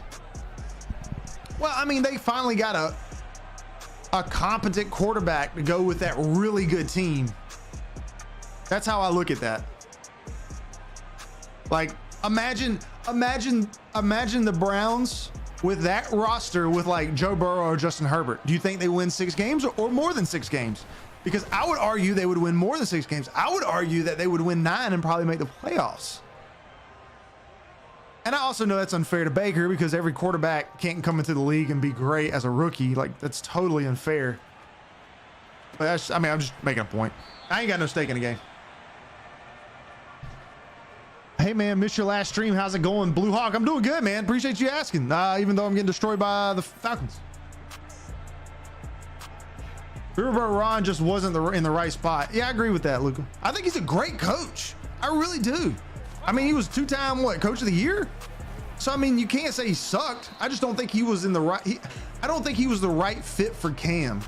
Well, I mean, they finally got a competent quarterback to go with that really good team. That's how I look at that. Like, imagine the Browns with that roster with like Joe Burrow or Justin Herbert. Do you think they win 6 games or more than 6 games? Because I would argue they would win more than 6 games. I would argue that they would win 9 and probably make the playoffs. And I also know that's unfair to Baker, because every quarterback can't come into the league and be great as a rookie. Like, that's totally unfair. But that's, I mean, I'm just making a point. I ain't got no stake in the game. Hey man, missed your last stream. How's it going, Blue Hawk? I'm doing good, man. Appreciate you asking. Even though I'm getting destroyed by the Falcons. Riverboat Ron just wasn't in the right spot. Yeah, I agree with that, Luca. I think he's a great coach. I really do. I mean, he was 2-time coach of the year. So I mean, you can't say he sucked. I just don't think he was in the right. I don't think he was the right fit for Cam.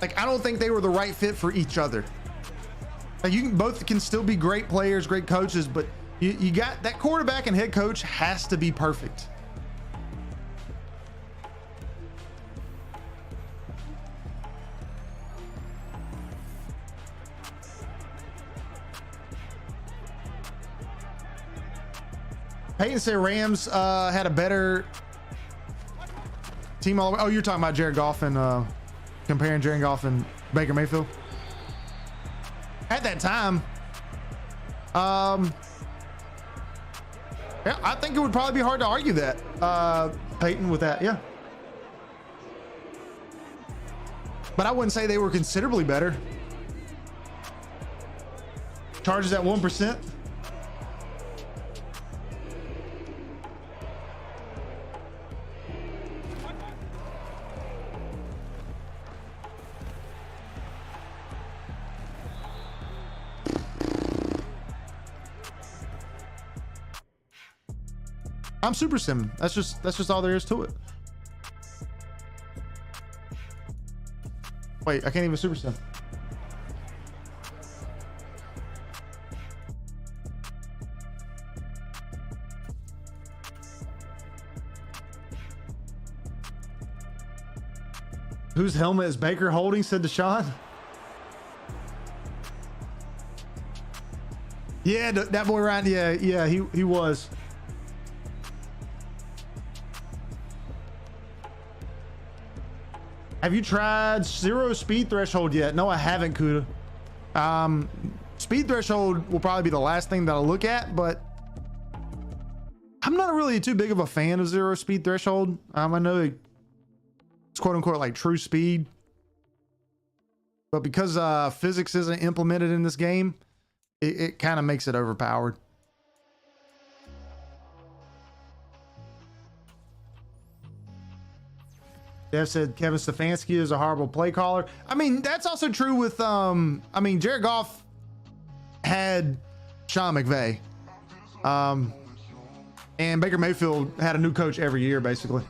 Like, I don't think they were the right fit for each other. Like, both can still be great players, great coaches, but you got that quarterback and head coach has to be perfect. Peyton said Rams had a better team all the way. Oh, you're talking about Jared Goff and comparing Jared Goff and Baker Mayfield? At that time, yeah, I think it would probably be hard to argue that, Peyton, with that, yeah. But I wouldn't say they were considerably better. Charges at 1%. I'm super sim. That's just all there is to it. Wait, I can't even super sim. Whose helmet is Baker holding? Said Deshaun. Yeah, that boy Ryan. Yeah, he was. Have you tried 0 speed threshold yet? No, I haven't, Kuda. Speed threshold will probably be the last thing that I'll look at, but I'm not really too big of a fan of 0 speed threshold. I know it's quote unquote like true speed, but because physics isn't implemented in this game, it kind of makes it overpowered. Dev said Kevin Stefanski is a horrible play caller. I mean, that's also true with I mean, Jared Goff had Sean McVay. And Baker Mayfield had a new coach every year, basically.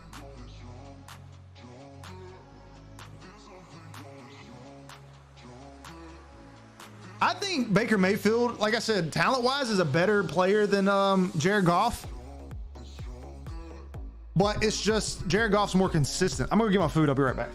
I think Baker Mayfield, like I said, talent-wise is a better player than Jared Goff. But it's just Jared Goff's more consistent. I'm gonna get my food. I'll be right back.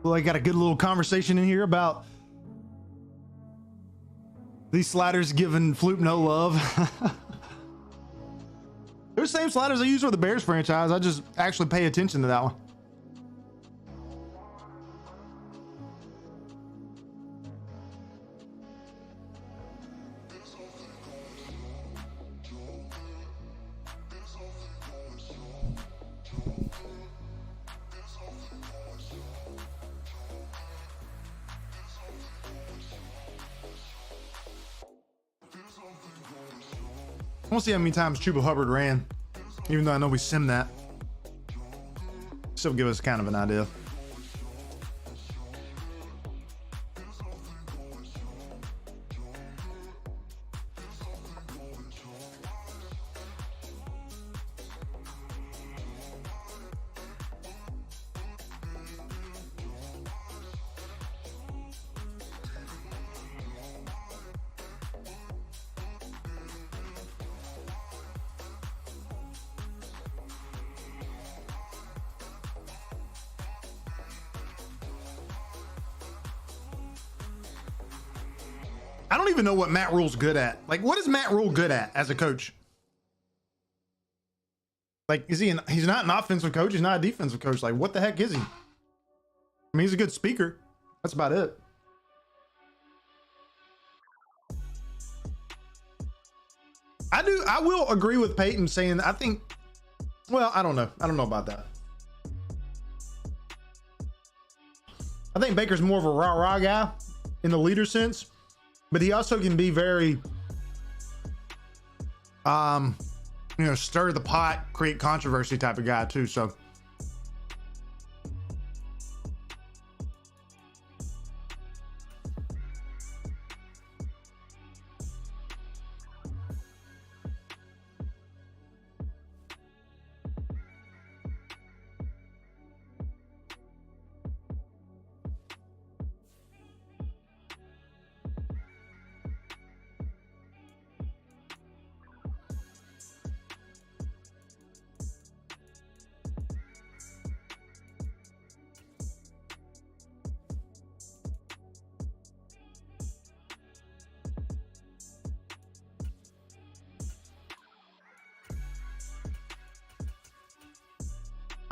Well, I got a good little conversation in here about these sliders giving Floop no love. They're the same sliders I use for the Bears franchise. I just actually pay attention to that one. I want to see how many times Chuba Hubbard ran, even though I know we sim that. Still give us kind of an idea. I don't even know what Matt Rule's good at. Like, what is Matt Rule good at as a coach? Like, he's not an offensive coach. He's not a defensive coach. Like, what the heck is he? I mean, he's a good speaker. That's about it. I will agree with Peyton saying, I think, well, I don't know. I don't know about that. I think Baker's more of a rah-rah guy in the leader sense. But he also can be very, stir the pot, create controversy type of guy too. So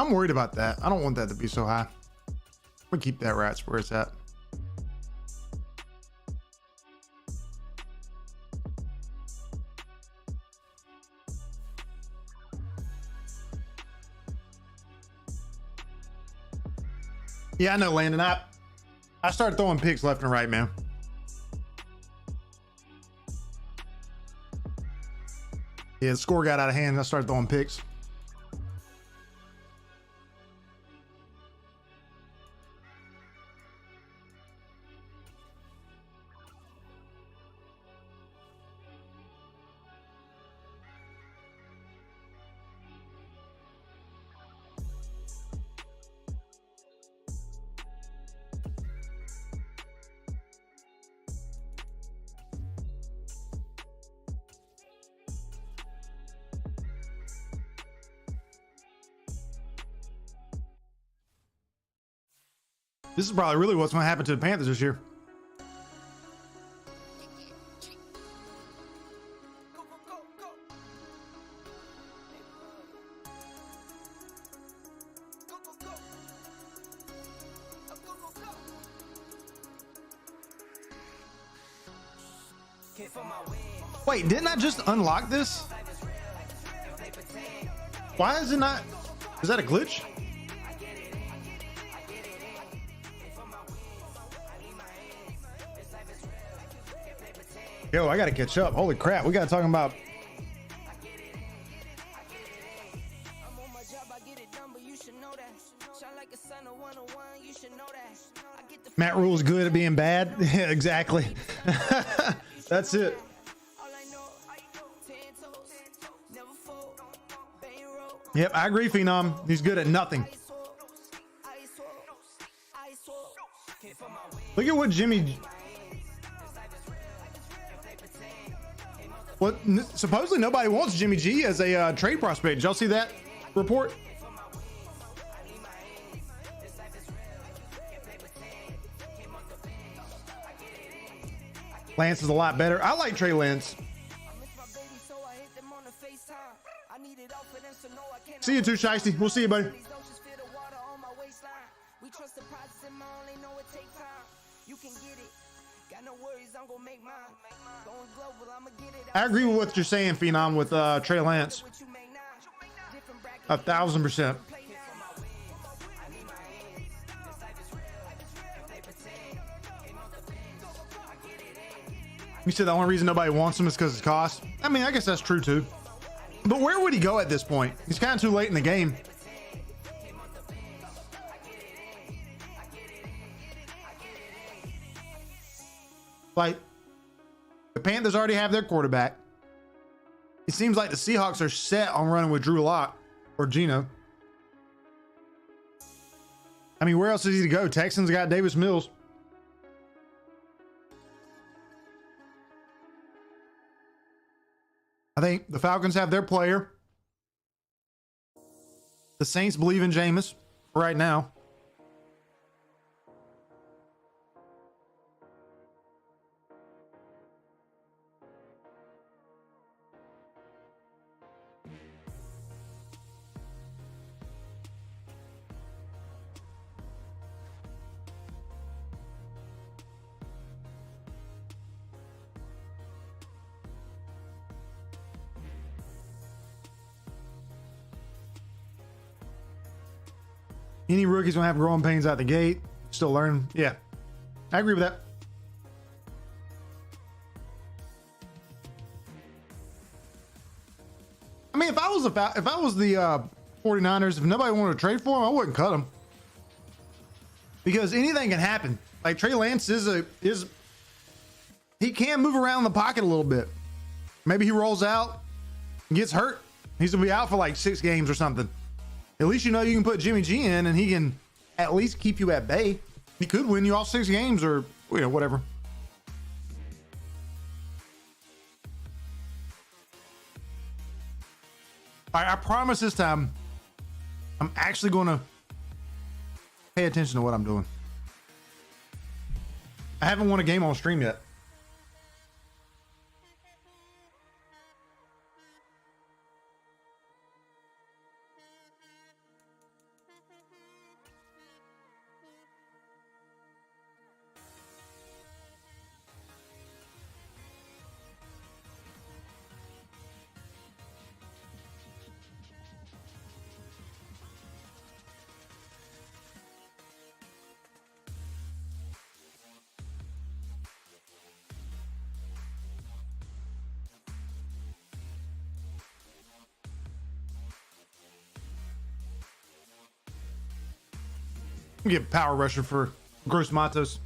I'm worried about that. I don't want that to be so high. We keep that rats where it's at. Yeah, I know, Landon. I started throwing picks left and right, man. Yeah, the score got out of hand. I started throwing picks. This is probably really what's going to happen to the Panthers this year. Wait, didn't I just unlock this? Why is it not? Is that a glitch? Yo, I gotta catch up. Holy crap, we gotta talk about. Matt Rule's good at being bad. Yeah, exactly. That's it. Yep, I agree, Phenom. He's good at nothing. Look at what Jimmy. What? Supposedly nobody wants Jimmy G as a trade prospect. Did y'all see that report? Lance is a lot better. I like Trey Lance. See you too, Shiesty. We'll see you, buddy. I agree with what you're saying, Phenom, with Trey Lance. 1,000%. You said the only reason nobody wants him is because of cost. I mean, I guess that's true too. But where would he go at this point? He's kind of too late in the game. Like, the Panthers already have their quarterback. It seems like the Seahawks are set on running with Drew Lock or Geno. I mean, where else is he to go? Texans got Davis Mills. I think the Falcons have their player. The Saints believe in Jameis right now. Any rookie's gonna have growing pains out the gate. Still learning. Yeah, I agree with that. I mean, if I was the 49ers, if nobody wanted to trade for him, I wouldn't cut him. Because anything can happen. Like Trey Lance he can move around the pocket a little bit. Maybe he rolls out and gets hurt. He's gonna be out for like 6 games or something. At least you know you can put Jimmy G in and he can at least keep you at bay. He could win you all 6 games or, you know, whatever. All right, I promise this time I'm actually going to pay attention to what I'm doing. I haven't won a game on stream yet. Get power rusher for Gross Matos.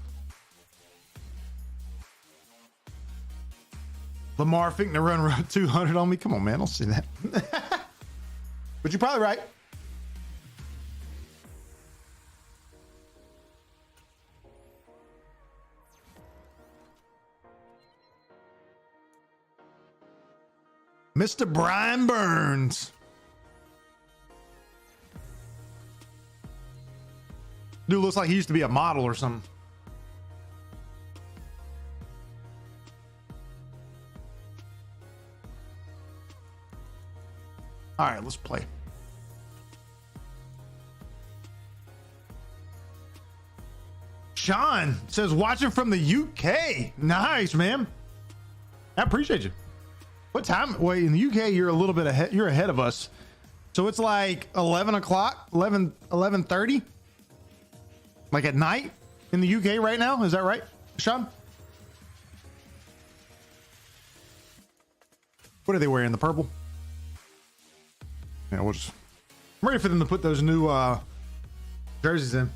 Lamar thinking to run 200 on me. Come on, man. Don't say that. But you're probably right. Mr. Brian Burns. Dude looks like he used to be a model or something. All right, let's play. Sean says watching from the UK. Nice, man. I appreciate you. What time? Wait, in the UK, you're a little bit ahead. You're ahead of us. So it's like 11 o'clock, 11:30. Like at night in the UK right now. Is that right, Sean? What are they wearing? The purple? Yeah, I'm ready for them to put those new jerseys in.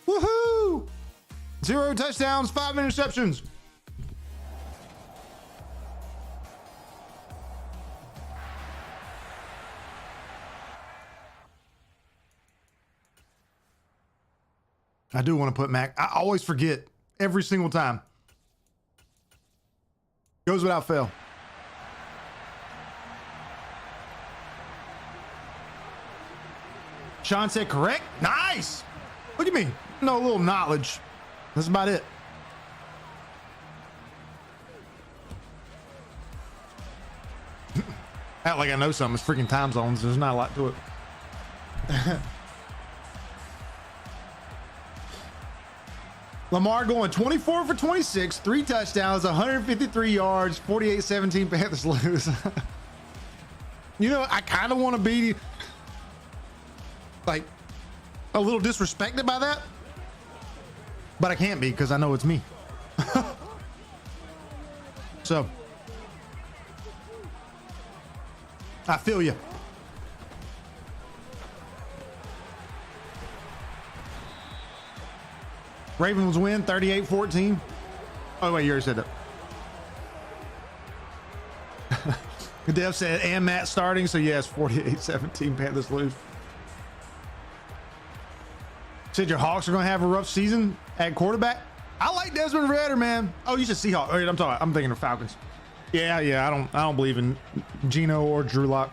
Woohoo! 0 touchdowns, 5 interceptions. I do want to put Mac. I always forget every single time. Goes without fail. Sean said correct. Nice. Look at me. No little knowledge. That's about it. Act like I know something. It's freaking time zones. There's not a lot to it. Lamar going 24 for 26, 3 touchdowns, 153 yards, 48-17 Panthers lose. You know, I kind of want to be like a little disrespected by that, but I can't be because I know it's me. So I feel you. Ravens win 38-14. Oh, wait, you already said that. Dev said, and Matt starting. So, yes, 48-17 Panthers lose. Said your Hawks are going to have a rough season at quarterback. I like Desmond Ridder, man. Oh, you said Seahawks. Oh, I'm thinking of Falcons. Yeah. I don't believe in Geno or Drew Lock.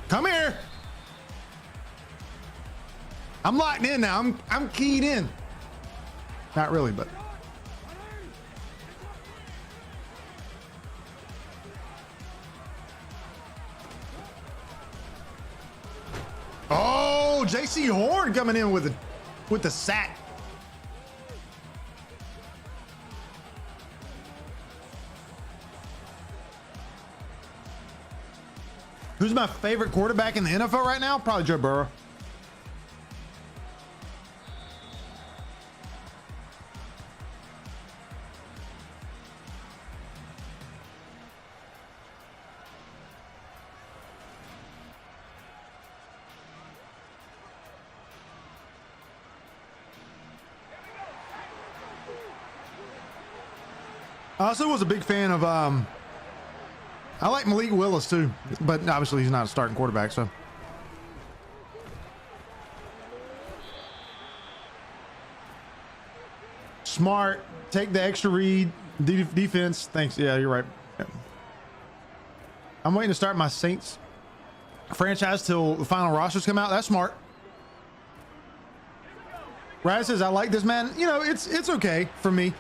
Come here. I'm locked in now. I'm keyed in. Not really, but. Oh, JC Horn coming in with the sack. Who's my favorite quarterback in the NFL right now? Probably Joe Burrow. I also was a big fan of I like Malik Willis too, but obviously he's not a starting quarterback, so. Smart, take the extra read, defense. Thanks. Yeah, you're right. Yeah. I'm waiting to start my Saints franchise till the final rosters come out. That's smart. Ryan says, I like this, man. You know, it's okay for me.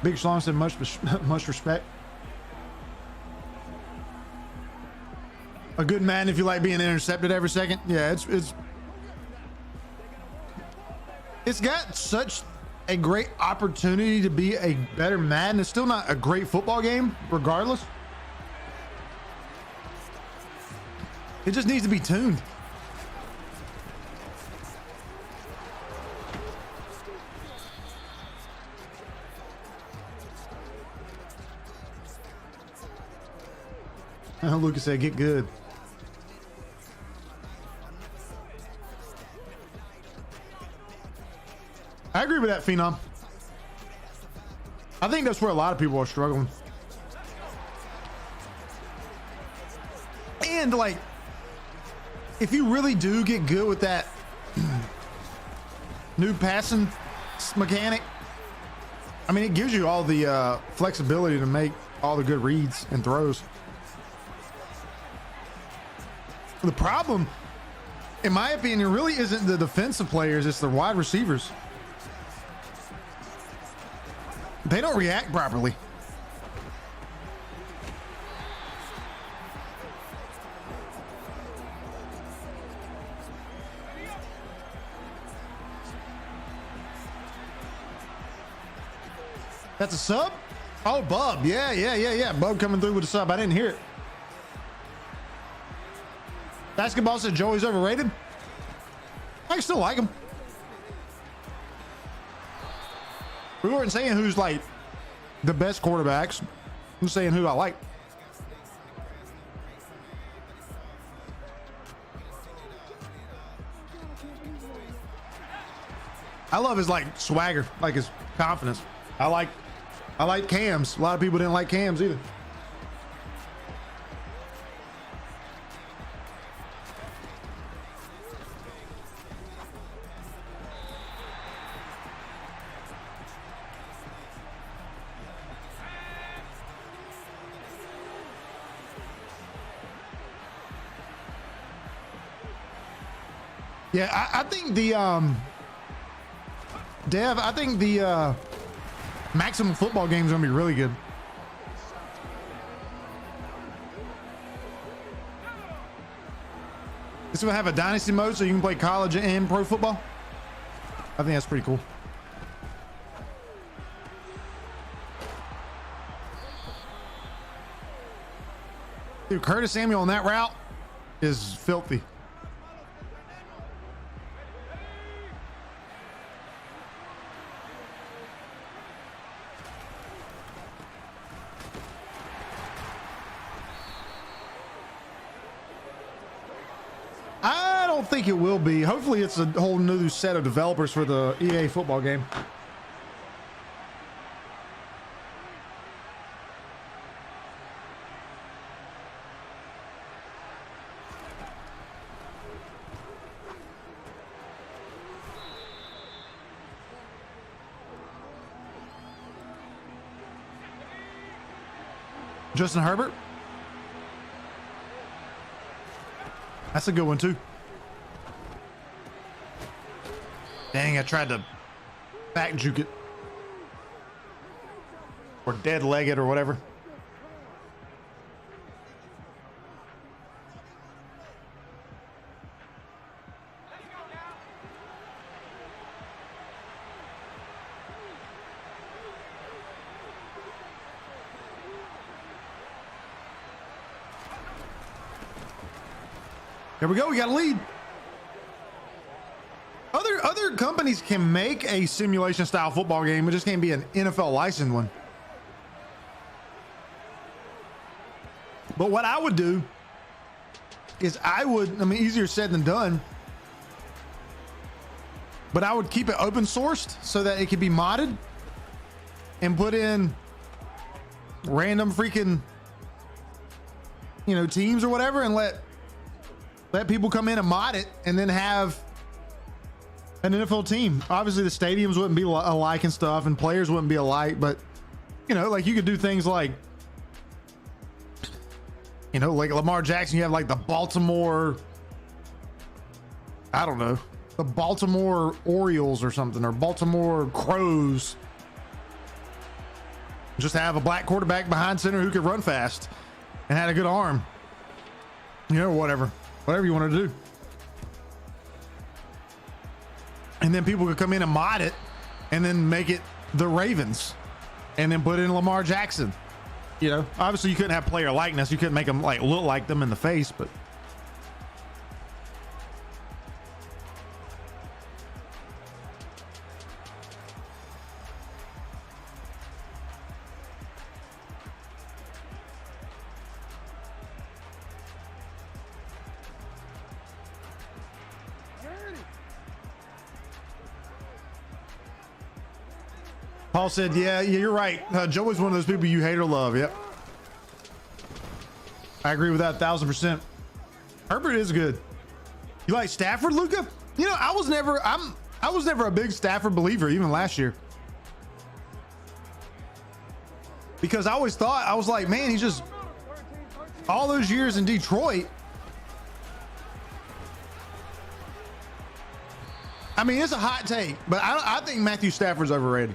Big Schlong said much much respect. A good man if you like being intercepted every second. Yeah, it's got such a great opportunity to be a better Madden. It's still not a great football game, regardless. It just needs to be tuned. Lucas said, get good. I agree with that, Phenom. I think that's where a lot of people are struggling. And like, if you really do get good with that new passing mechanic, I mean, it gives you all the flexibility to make all the good reads and throws. The problem, in my opinion, really isn't the defensive players, it's the wide receivers. They don't react properly. That's a sub? Oh, Bub. Yeah. Bub coming through with a sub. I didn't hear it. Basketball said Joey's overrated. I still like him. We weren't saying who's like the best quarterbacks. I'm saying who I like. I love his like swagger, like his confidence. I like Cams. A lot of people didn't like Cams either. Yeah, I think the Dev, I think the maximum football game is gonna be really good. It's gonna have a dynasty mode so you can play college and pro football. I think that's pretty cool. Dude, Curtis Samuel on that route is filthy. I don't think it will be. Hopefully it's a whole new set of developers for the EA football game. Justin Herbert. That's a good one too. Dang, I tried to back juke it. Or dead leg it or whatever. There we go. We got a lead. Other companies can make a simulation style football game. It just can't be an NFL licensed one. But what I would do is I mean, easier said than done, but I would keep it open sourced so that it could be modded and put in random freaking, teams or whatever, and let people come in and mod it, and then have an NFL team. Obviously the stadiums wouldn't be alike and stuff, and players wouldn't be alike, but like you could do things like, like Lamar Jackson, you have like the Baltimore, I don't know, the Baltimore Orioles or something, or Baltimore Crows. Just have a black quarterback behind center who could run fast and had a good arm. You know, whatever you want to do. And then people could come in and mod it and then make it the Ravens and then put in Lamar Jackson. You know, obviously you couldn't have player likeness. You couldn't make them like look like them in the face, but Paul said, yeah, you're right. Joey's one of those people you hate or love. Yep. I agree with that 1,000%. Herbert is good. You like Stafford, Luca? You know, I was never a big Stafford believer, even last year. Because I always thought, I was like, man, he's just all those years in Detroit. I mean, it's a hot take, but I think Matthew Stafford's overrated.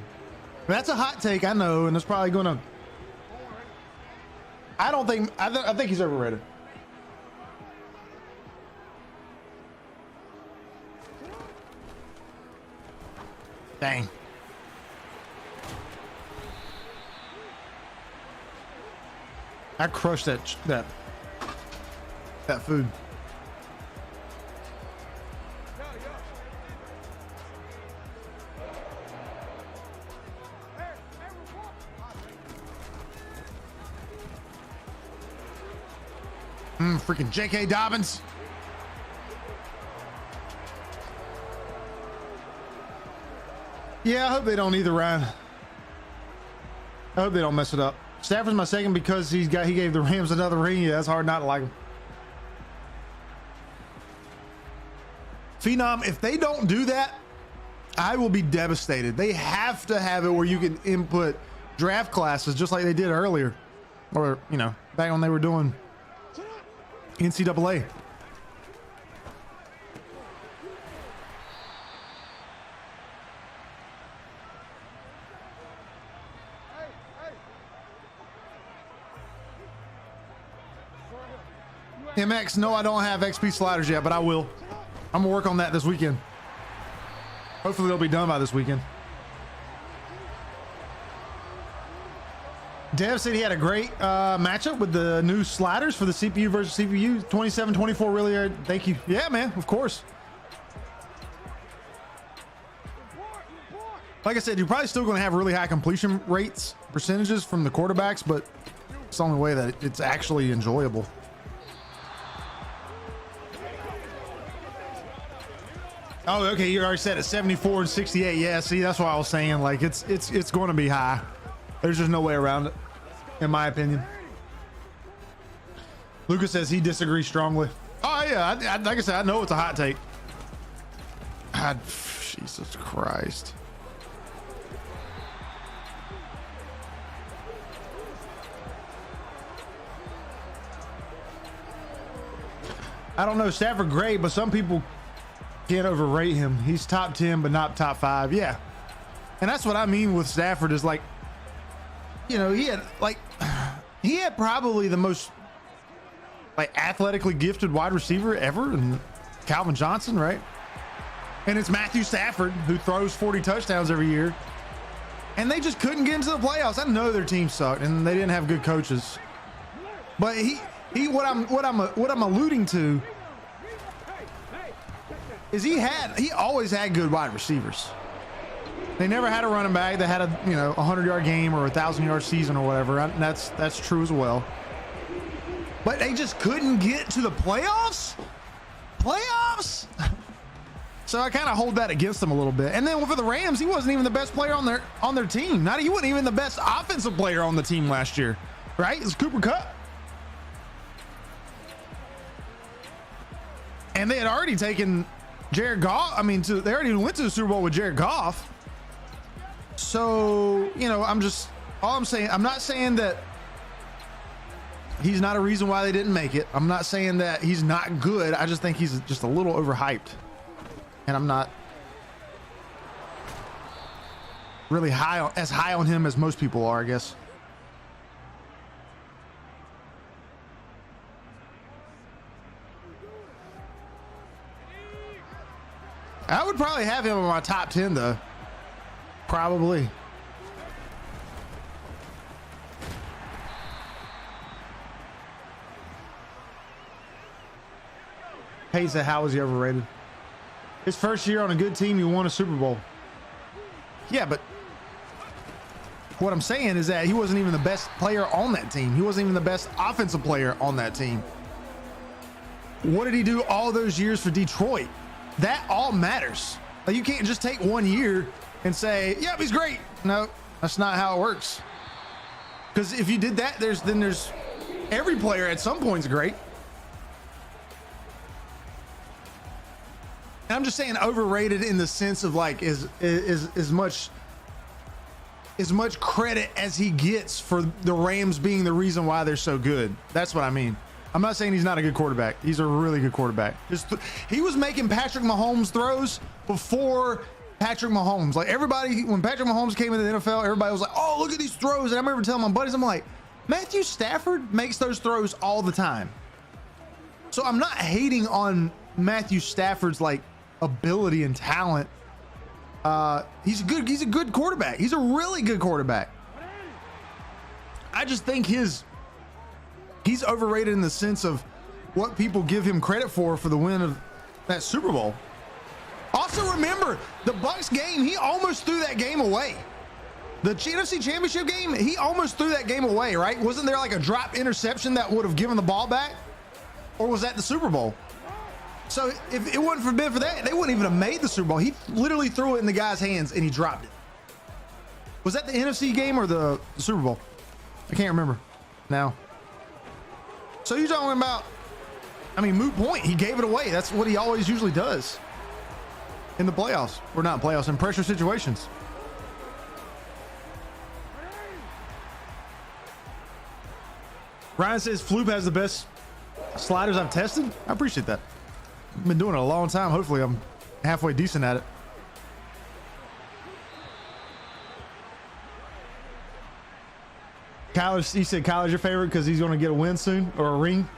That's a hot take, I know, and it's probably gonna. I think he's overrated. Dang. I crushed that food. Freaking J.K. Dobbins. Yeah, I hope they don't either, Ryan. I hope they don't mess it up. Stafford's my second because he gave the Rams another ring. Yeah, it's hard not to like him. Phenom, if they don't do that, I will be devastated. They have to have it where you can input draft classes just like they did earlier. Or, you know, back when they were doing NCAA. MX, no, I don't have XP sliders yet, but I will. I'm gonna work on that this weekend. Hopefully they'll be done by this weekend. Dev said he had a great matchup with the new sliders for the CPU versus CPU. 27-24 really. Thank you. Yeah, man, of course. Like I said, you're probably still going to have really high completion rates, percentages from the quarterbacks, but it's the only way that it's actually enjoyable. Oh, okay. You already said it. 74 and 68. Yeah. See, that's what I was saying. Like it's going to be high. There's just no way around it, in my opinion. Lucas says he disagrees strongly. Oh yeah, like I said, I know it's a hot take. God, Jesus Christ. I don't know, Stafford great, but some people can't overrate him. He's top 10, but not top 5. Yeah, and that's what I mean with Stafford is like, you know, he had probably the most like athletically gifted wide receiver ever, and Calvin Johnson, right? And it's Matthew Stafford who throws 40 touchdowns every year, and they just couldn't get into the playoffs. I know their team sucked and they didn't have good coaches, but what I'm alluding to is he always had good wide receivers. They never had a running back that had a 100-yard game or a 1,000-yard season or whatever. And that's true as well. But they just couldn't get to the playoffs. So I kind of hold that against them a little bit. And then for the Rams, he wasn't even the best player on their team. He wasn't even the best offensive player on the team last year, right? It's Cooper Kupp. And they had already taken Jared Goff. I mean, they already went to the Super Bowl with Jared Goff. So, I'm not saying that he's not a reason why they didn't make it. I'm not saying that he's not good. I just think he's just a little overhyped. And I'm not really as high on him as most people are, I guess. I would probably have him in my top 10 though. Probably. Hey, said, how is he overrated? His first year on a good team, he won a Super Bowl. Yeah, but what I'm saying is that he wasn't even the best player on that team. He wasn't even the best offensive player on that team. What did he do all those years for Detroit? That all matters. Like, you can't just take 1 year and say, yep, he's great. No, that's not how it works. Because if you did that, there's every player at some point is great. And I'm just saying overrated in the sense of like as much credit as he gets for the Rams being the reason why they're so good. That's what I mean. I'm not saying he's not a good quarterback. He's a really good quarterback. He was making Patrick Mahomes throws before Patrick Mahomes. Like everybody, when Patrick Mahomes came into the NFL, everybody was like, oh, look at these throws. And I remember telling my buddies, I'm like, Matthew Stafford makes those throws all the time. So I'm not hating on Matthew Stafford's like ability and talent. He's a good quarterback. He's a really good quarterback. I just think he's overrated in the sense of what people give him credit for the win of that Super Bowl. Also remember the Bucs game, he almost threw that game away. The NFC Championship game, he almost threw that game away, right? Wasn't there like a drop interception that would have given the ball back? Or was that the Super Bowl? So if it wasn't been for that, they wouldn't even have made the Super Bowl. He literally threw it in the guy's hands and he dropped it. Was that the NFC game or the Super Bowl? I can't remember now. So you're talking about, I mean, moot point. He gave it away. That's what he always usually does in the playoffs. Or not playoffs, in pressure situations. Ryan says Floop has the best sliders I've tested. I appreciate that. I've been doing it a long time. Hopefully I'm halfway decent at it. Kyler's, he said Kyler's your favorite because he's going to get a win soon or a ring.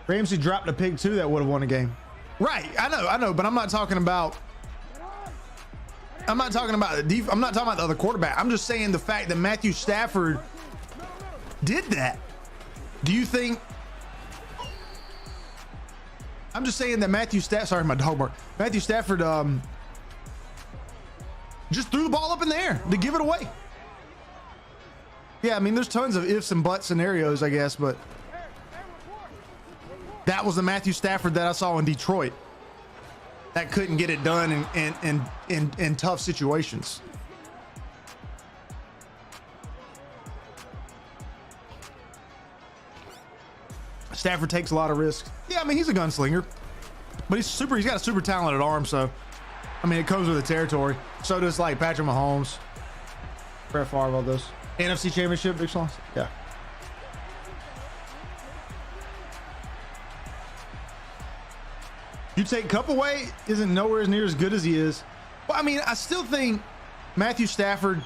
Ramsey dropped a pick too that would have won a game. Right. I know, but I'm not talking about the I'm not talking about the other quarterback. I'm just saying the fact that Matthew Stafford did that. Do you think? I'm just saying that Matthew Stafford just threw the ball up in the air to give it away. Yeah, I mean, there's tons of ifs and buts scenarios, I guess, but that was the Matthew Stafford that I saw in Detroit that couldn't get it done in tough situations. Stafford takes a lot of risks. Yeah, I mean, he's a gunslinger, but he's got a super talented arm. So, I mean, it comes with the territory. So does like Patrick Mahomes, Brett Favre, all those. NFC Championship, big songs. Yeah. You take Cup away, isn't nowhere near as good as he is. Well, I mean, I still think Matthew Stafford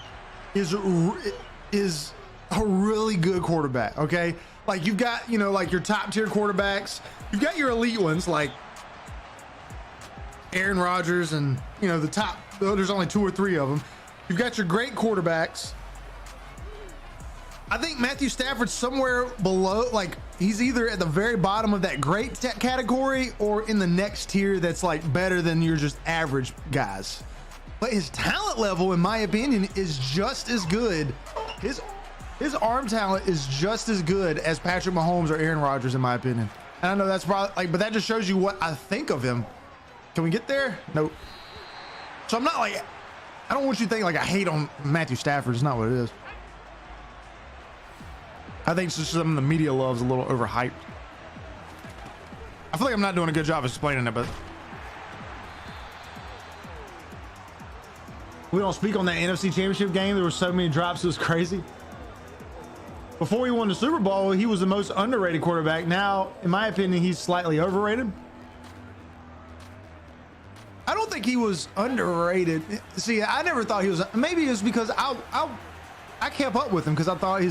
is a really good quarterback. Okay. Like you've got, like your top tier quarterbacks, you've got your elite ones like Aaron Rodgers and, the top, there's only 2 or 3 of them. You've got your great quarterbacks. I think Matthew Stafford's somewhere below, like he's either at the very bottom of that great category or in the next tier that's like better than your just average guys. But his talent level, in my opinion, is just as good. His arm talent is just as good as Patrick Mahomes or Aaron Rodgers, in my opinion. And I know that's probably like, but that just shows you what I think of him. Can we get there? Nope. So I'm not like, I don't want you to think like I hate on Matthew Stafford. It's not what it is. I think it's just something the media loves a little overhyped. I feel like I'm not doing a good job of explaining it, but we don't speak on that NFC Championship game. There were so many drops. It was crazy. Before he won the Super Bowl, he was the most underrated quarterback. Now, in my opinion, he's slightly overrated. I don't think he was underrated. See, I never thought he was. Maybe it's because I kept up with him because I thought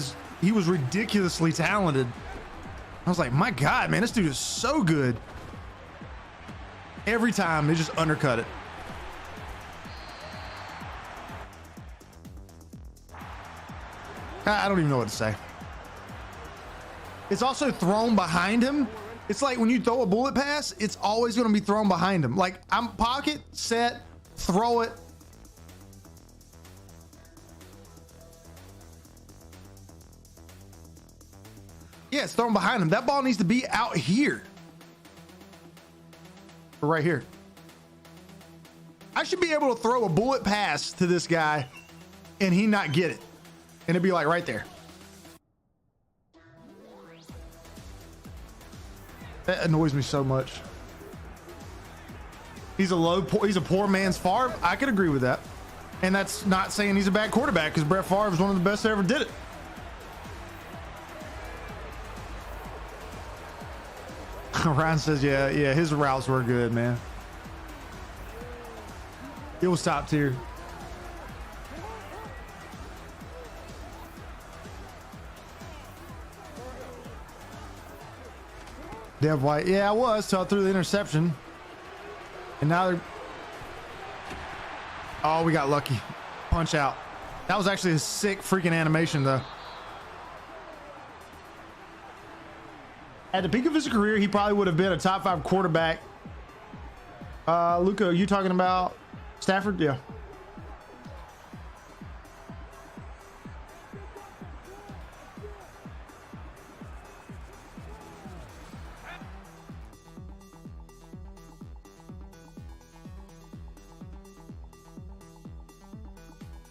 he was ridiculously talented. I was like, my God, man, this dude is so good. Every time they just undercut it. I don't even know what to say. It's also thrown behind him. It's like when you throw a bullet pass, it's always going to be thrown behind him. Like I'm pocket, set, throw it. Yeah, it's thrown behind him. That ball needs to be out here. Or right here. I should be able to throw a bullet pass to this guy and he not get it. And it'd be like right there. That annoys me so much. He's a poor man's Favre. I could agree with that. And that's not saying he's a bad quarterback because Brett Favre is one of the best that ever did it. Ryan says, yeah, his routes were good, man. It was top tier. Dev White, yeah, I was till I threw the interception. And now they're... Oh, we got lucky. Punch out. That was actually a sick freaking animation, though. At the peak of his career, he probably would have been a top 5 quarterback. Luca, are you talking about Stafford? Yeah.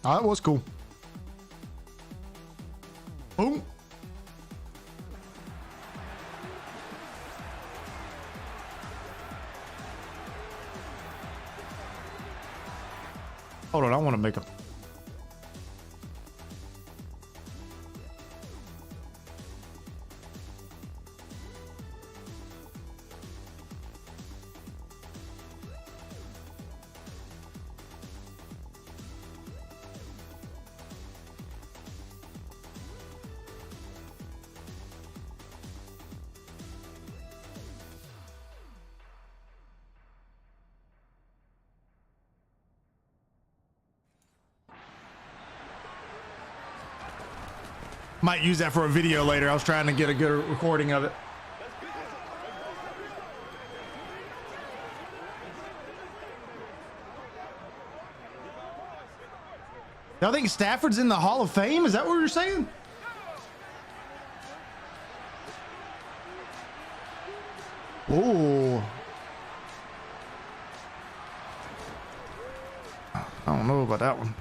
Oh, that was cool. Boom. Hold on, I want to make a... Might use that for a video later. I was trying to get a good recording of it. Y'all think Stafford's in the Hall of Fame? Is that what you're saying? Oh. I don't know about that one.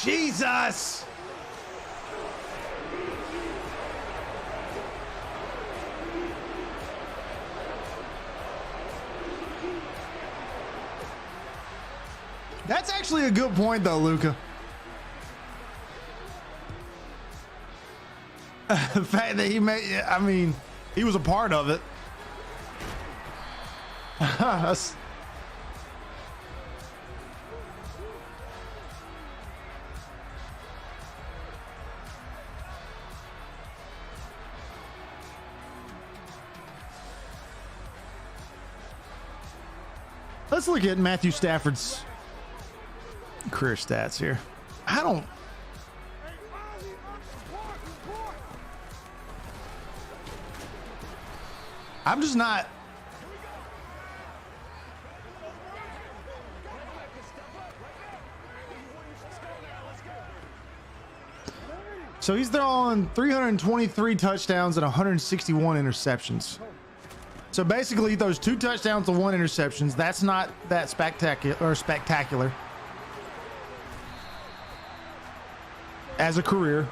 Jesus! That's actually a good point, though, Luca. The fact that he made, I mean, he was a part of it. That's... Let's look at Matthew Stafford's career stats here. I'm just not. So he's throwing 323 touchdowns and 161 interceptions. So basically he throws 2 touchdowns and 1 interceptions. That's not that spectacular as a career.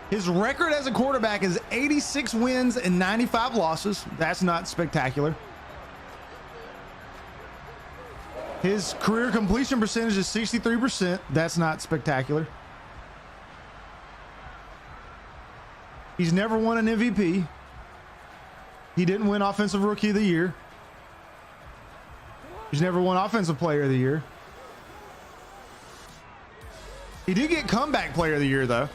His record as a quarterback is 86 wins and 95 losses. That's not spectacular. His career completion percentage is 63%. That's not spectacular. He's never won an MVP. He didn't win Offensive Rookie of the Year. He's never won Offensive Player of the Year. He did get Comeback Player of the Year, though.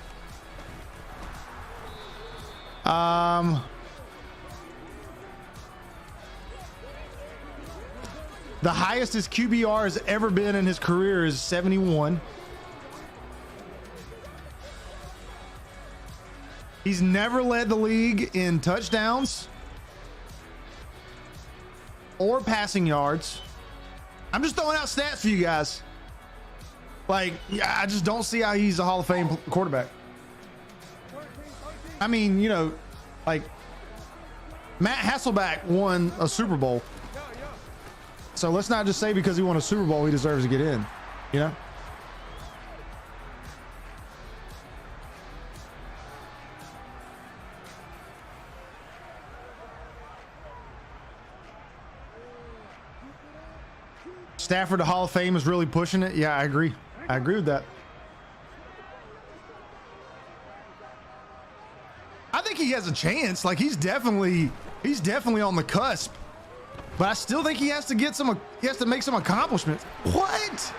The highest his QBR has ever been in his career is 71. He's never led the league in touchdowns or passing yards. I'm just throwing out stats for you guys. Like, yeah, I just don't see how he's a Hall of Fame quarterback. I mean, you know, like Matt Hasselbeck won a Super Bowl. So let's not just say because he won a Super Bowl, he deserves to get in, you know? Stafford to Hall of Fame is really pushing it. Yeah, I agree. I agree with that. I think he has a chance. Like he's definitely on the cusp. But I still think he has to make some accomplishments. What?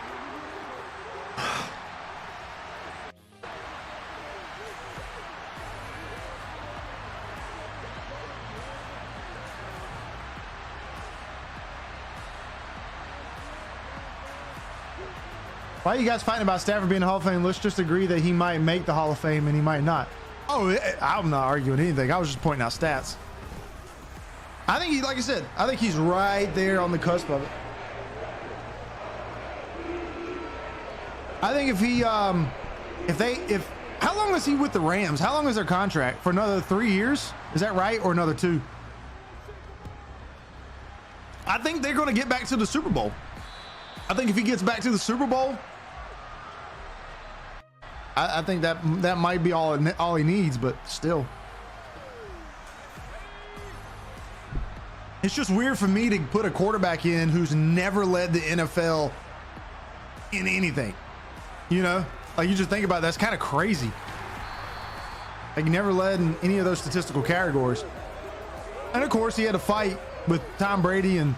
Why are you guys fighting about Stafford being in the Hall of Fame? Let's just agree that he might make the Hall of Fame and he might not. Oh, I'm not arguing anything. I was just pointing out stats. I think he, like I said, I think he's right there on the cusp of it. I think if how long is he with the Rams? How long is their contract? For another 3 years? Is that right? Or another 2? I think they're going to get back to the Super Bowl. I think if he gets back to the Super Bowl, I think that might be all he needs, but still. It's just weird for me to put a quarterback in who's never led the NFL in anything. You know, like you just think about it, that's kind of crazy. Like he never led in any of those statistical categories. And of course, he had to fight with Tom Brady and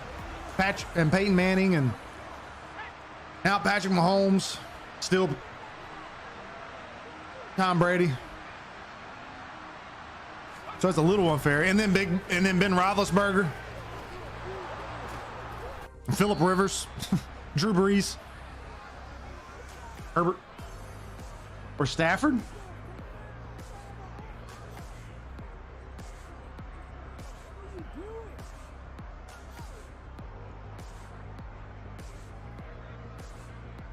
Peyton Manning, and now Patrick Mahomes, still Tom Brady. So it's a little unfair. And then Ben Roethlisberger, Phillip Rivers, Drew Brees, Herbert, or Stafford.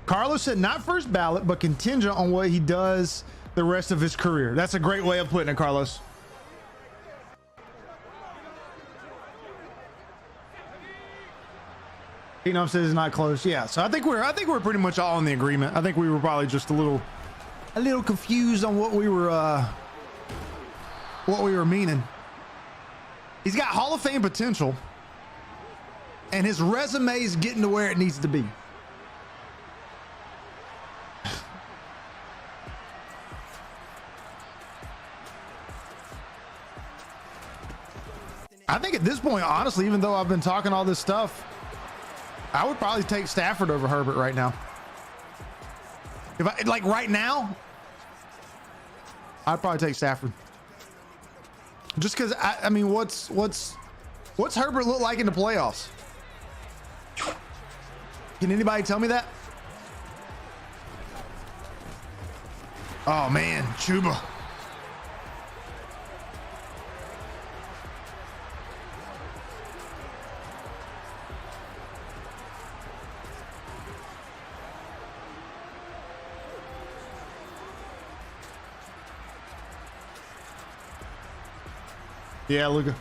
Carlos said not first ballot, but contingent on what he does the rest of his career. That's a great way of putting it, Carlos. Phenom says it's not close. Yeah, so I think we're pretty much all in the agreement. I think we were probably just a little confused on what we were meaning. He's got Hall of Fame potential, and his resume is getting to where it needs to be. I think at this point, honestly, even though I've been talking all this stuff, I would probably take Stafford over Herbert right now. If I like right now, I'd probably take Stafford. Just because I mean, what's Herbert look like in the playoffs? Can anybody tell me that? Oh man, Chuba. Yeah, Luka.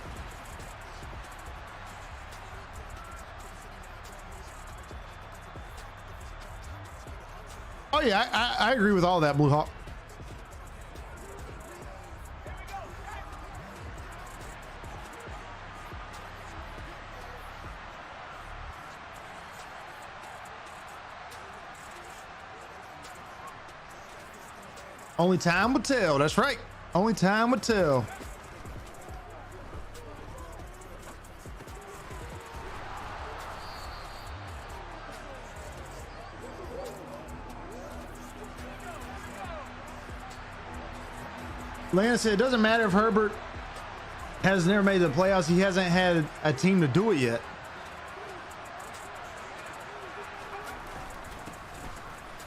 Oh yeah, I agree with all that, Blue Hawk. Only time will tell. That's right. Only time will tell. Lana said it doesn't matter if Herbert has never made the playoffs. He hasn't had a team to do it yet.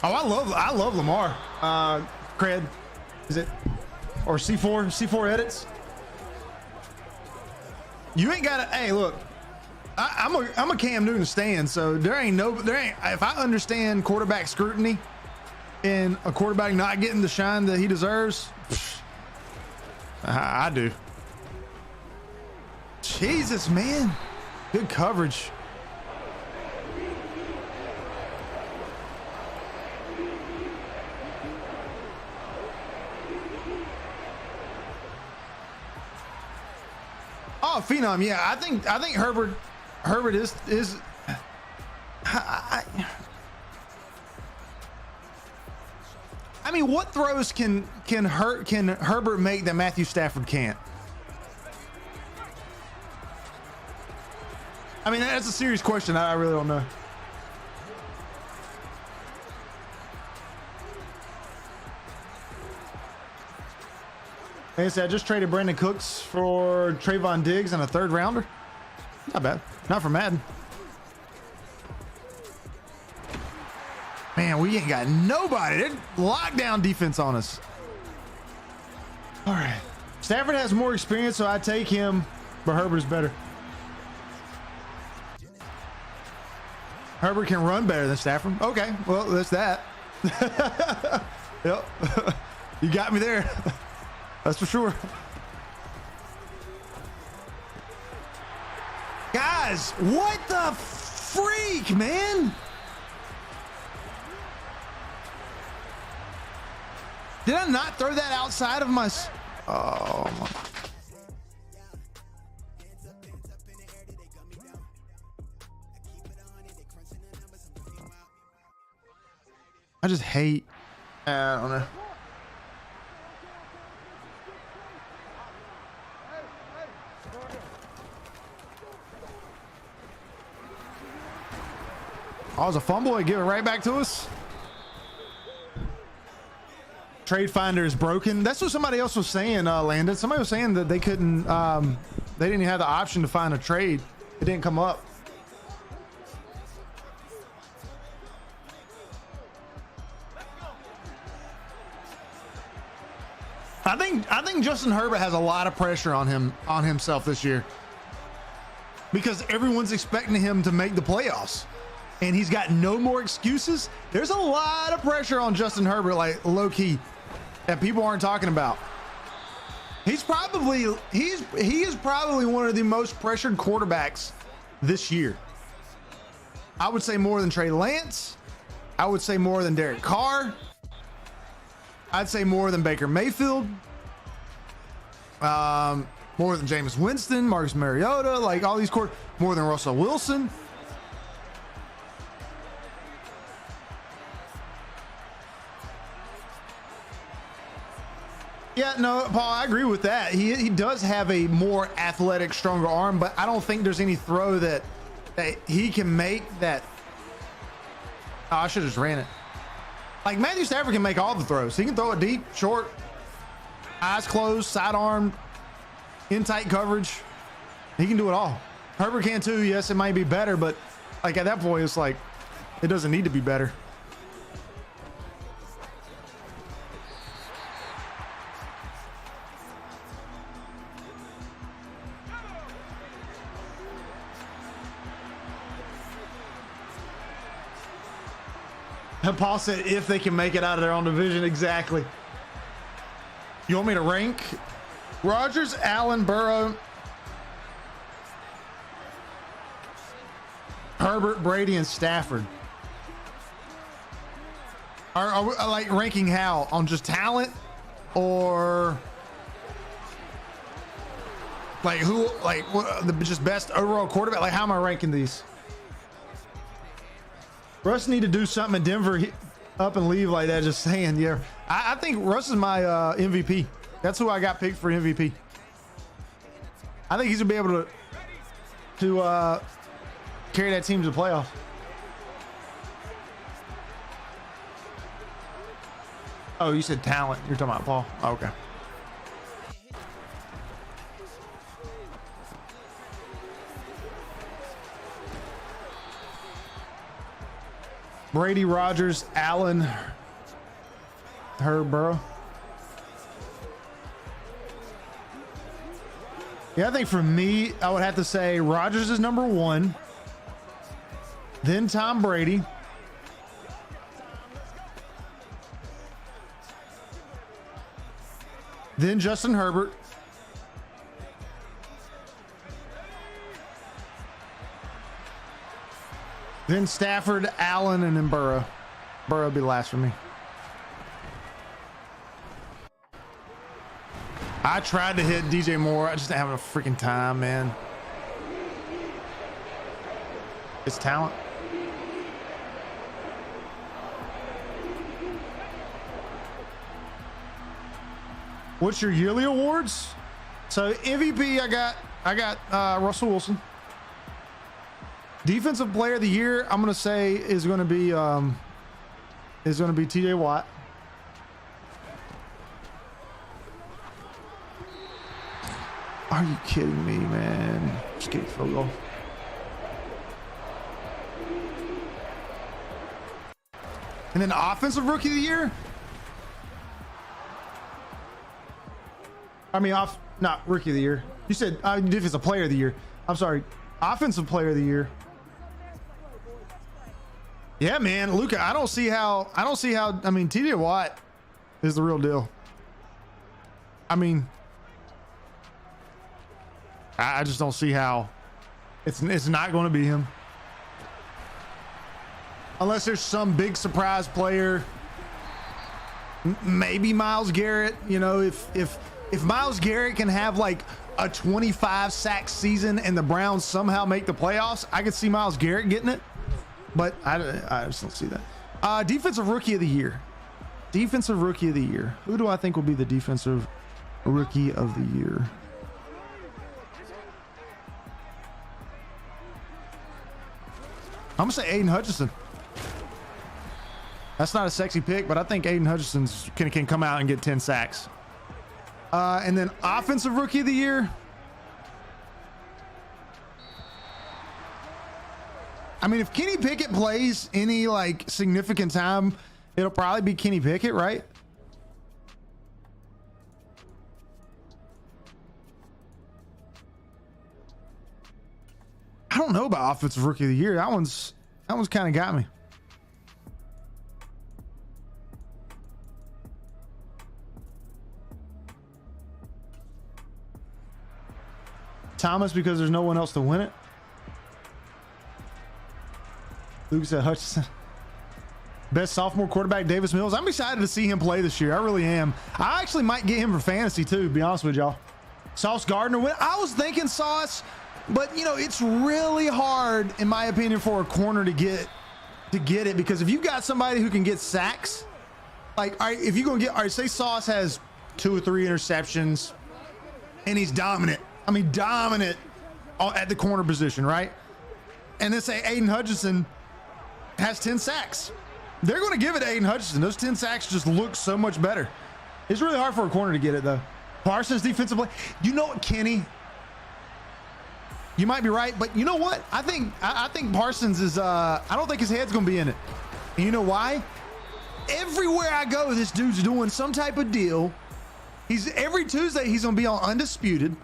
Oh, I love Lamar. Cred, is it? Or C4 edits. You ain't got to. Hey, look, I'm a Cam Newton stan, so there ain't. If I understand quarterback scrutiny and a quarterback not getting the shine that he deserves, I do. Jesus, man, good coverage. Oh, Phenom, yeah, I think Herbert is I mean, what throws can Herbert make that Matthew Stafford can't? I mean, that's a serious question. I really don't know. Like I said, I just traded Brandon Cooks for Trayvon Diggs and a 3rd rounder. Not bad. Not for Madden. Man, we ain't got nobody. They're lockdown defense on us. All right. Stafford has more experience, so I take him, but Herbert's better. Herbert can run better than Stafford. Okay, well, that's that. Yep. You got me there. That's for sure. Guys, what the freak, man? Did I not throw that outside of my... Oh, my... I just hate... I don't know. Oh, it's a fumble. They give it right back to us. Trade finder is broken. That's what somebody else was saying, Landon. Somebody was saying that they couldn't, they didn't even have the option to find a trade. It didn't come up. I think Justin Herbert has a lot of pressure on himself this year because everyone's expecting him to make the playoffs. And he's got no more excuses. There's a lot of pressure on Justin Herbert, like low key, that people aren't talking about. He is probably one of the most pressured quarterbacks this year. I would say more than Trey Lance. I would say more than Derek Carr. I'd say more than Baker Mayfield. More than Jameis Winston, Marcus Mariota, like all these more than Russell Wilson. Yeah, no, Paul, I agree with that. He does have a more athletic, stronger arm, but I don't think there's any throw that he can make that. Oh, I should have just ran it. Like Matthew Stafford can make all the throws. He can throw it deep, short, eyes closed, sidearm, in tight coverage. He can do it all. Herbert can too. Yes, it might be better, but like at that point, it's like it doesn't need to be better. Paul said if they can make it out of their own division. Exactly. You want me to rank? Rodgers, Allen, Burrow, Herbert, Brady, and Stafford. Are we, like ranking how? On just talent? Or like who, like what, the just best overall quarterback? Like how am I ranking these? Russ need to do something in Denver, up and leave like that. Just saying, yeah. I think Russ is my MVP. That's who I got picked for MVP. I think he's gonna be able to carry that team to the playoffs. Oh, you said talent. You're talking about Paul. Oh, okay. Brady, Rodgers, Allen, Burrow. Yeah, I think for me, I would have to say Rodgers is number 1. Then Tom Brady. Then Justin Herbert. Then Stafford, Allen, and then Burrow. Burrow would be last for me. I tried to hit DJ Moore. I just didn't have enough freaking time, man. It's talent. What's your yearly awards? So MVP, I got Russell Wilson. Defensive Player of the Year, I'm gonna say is gonna be TJ Watt. Are you kidding me, man? Just get a field goal. And then Offensive Rookie of the Year. I mean, not Rookie of the Year. You said Defensive Player of the Year. I'm sorry, Offensive Player of the Year. Yeah, man, Luka. I don't see how. I mean, TJ Watt is the real deal. I mean, I just don't see how it's not going to be him. Unless there's some big surprise player. Maybe Myles Garrett. You know, if Myles Garrett can have like a 25 sack season and the Browns somehow make the playoffs, I could see Myles Garrett getting it. But I just don't see that. Defensive Rookie of the Year. Defensive Rookie of the Year. Who do I think will be the Defensive Rookie of the Year? I'm going to say Aiden Hutchinson. That's not a sexy pick, but I think Aiden Hutchinson can come out and get 10 sacks. And then Offensive Rookie of the Year. I mean, if Kenny Pickett plays any like significant time, it'll probably be Kenny Pickett, right? I don't know about Offensive Rookie of the Year. That one's kind of got me. Thomas, because there's no one else to win it. Luke said Hutchinson. Best sophomore quarterback, Davis Mills. I'm excited to see him play this year. I really am. I actually might get him for fantasy too, to be honest with y'all. Sauce Gardner win. I was thinking Sauce, but you know, it's really hard, in my opinion, for a corner to get it, because if you've got somebody who can get sacks, like, all right, if you're gonna get, all right, say Sauce has 2 or 3 interceptions and he's dominant. I mean, dominant at the corner position, right? And then say Aiden Hutchinson has 10 sacks. They're going to give it to Aiden Hutchinson. Those 10 sacks just look so much better. It's really hard for a corner to get it, though. Parsons defensive play. You know what, Kenny? You might be right, but you know what? I think Parsons is. I don't think his head's going to be in it. And you know why? Everywhere I go, this dude's doing some type of deal. Every Tuesday he's going to be on Undisputed.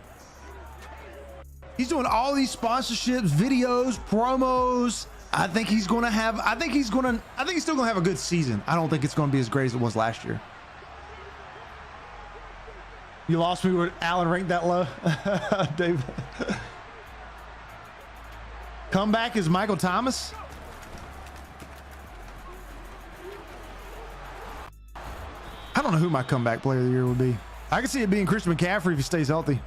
He's doing all these sponsorships, videos, promos. I think he's still gonna have a good season. I don't think it's gonna be as great as it was last year. You lost me with Allen ranked that low, David. Comeback is Michael Thomas. I don't know who my comeback player of the year would be. I can see it being Christian McCaffrey if he stays healthy.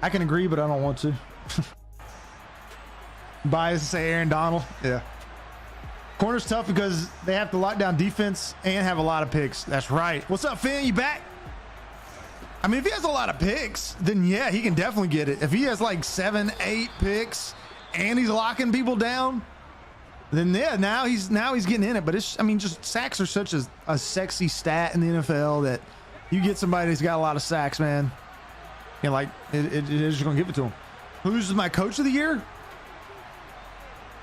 I can agree, but I don't want to. Bias to say Aaron Donald. Yeah. Corner's tough because they have to lock down defense and have a lot of picks. That's right. What's up, Finn? You back? I mean, if he has a lot of picks, then yeah, he can definitely get it. If he has like 7, 8 picks and he's locking people down, then yeah, now he's getting in it. But it's, I mean, just sacks are such a sexy stat in the NFL that you get somebody that's got a lot of sacks, man. And like, it is just gonna give it to him. Who's my coach of the year?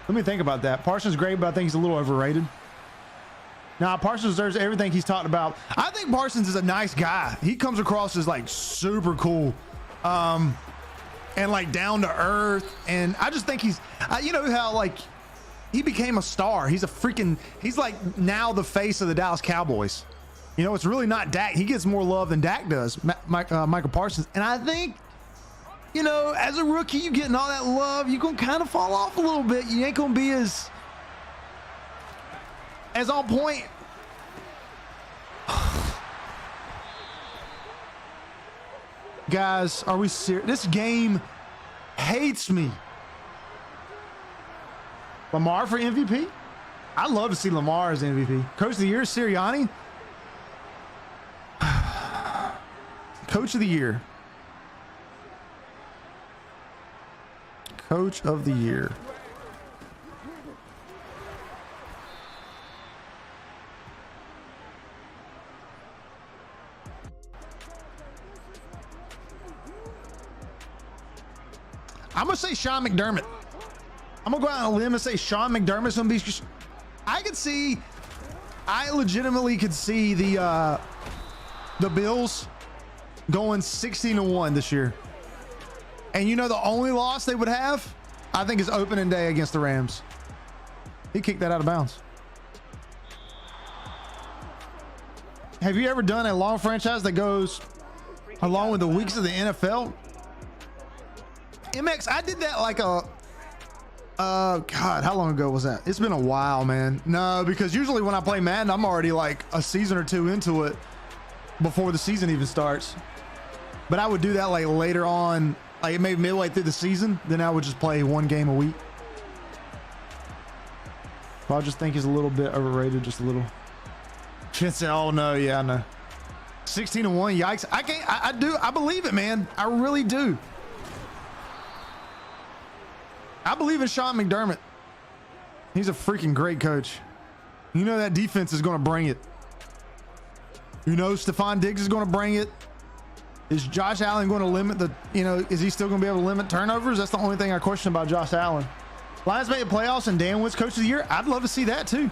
Let me think about that. Parsons is great, but I think he's a little overrated. Now, Parsons deserves everything he's talked about. I think Parsons is a nice guy. He comes across as like super cool, and like down to earth. And I just think he's, you know how like he became a star. He's like now the face of the Dallas Cowboys. You know, it's really not Dak. He gets more love than Dak does, Michael Parsons. And I think, you know, as a rookie, you getting all that love, you're going to kind of fall off a little bit. You ain't going to be as on point. Guys, are we serious? This game hates me. Lamar for MVP? I'd love to see Lamar as MVP. Coach of the Year, Sirianni. Coach of the Year. Coach of the Year. I'm going to say Sean McDermott. I'm going to go out on a limb and say Sean McDermott's going to be... I legitimately could see the Bills going 16-1 this year. And you know the only loss they would have, I think, is opening day against the Rams. He kicked that out of bounds. Have you ever done a long franchise that goes along with the weeks of the NFL? MX, I did that like a... God, how long ago was that? It's been a while, man. No, because usually when I play Madden, I'm already like a season or two into it before the season even starts. But I would do that like later on, like maybe midway through the season. Then I would just play one game a week. But I just think he's a little bit overrated, just a little. Vincent, oh no, yeah, I know. 16-1, yikes. I believe it, man. I really do. I believe in Sean McDermott. He's a freaking great coach. You know that defense is going to bring it. You know Stephon Diggs is going to bring it. Is Josh Allen going to limit the, you know, is he still going to be able to limit turnovers? That's the only thing I question about Josh Allen. Lions made the playoffs and Dan wins Coach of the Year. I'd love to see that too.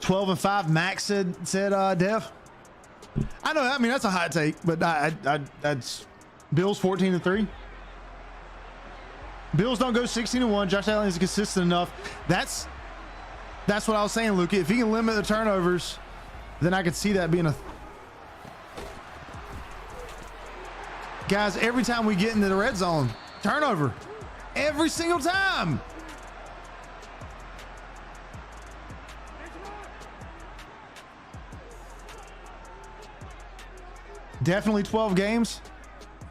"12-5." Max said Dev. I know. I mean, that's a hot take, but that's Bills 14-3. Bills don't go 16-1. Josh Allen is consistent enough. That's what I was saying, Luke. If he can limit the turnovers, then I could see that being a. Guys, every time we get into the red zone, turnover. Every single time. Definitely 12 games.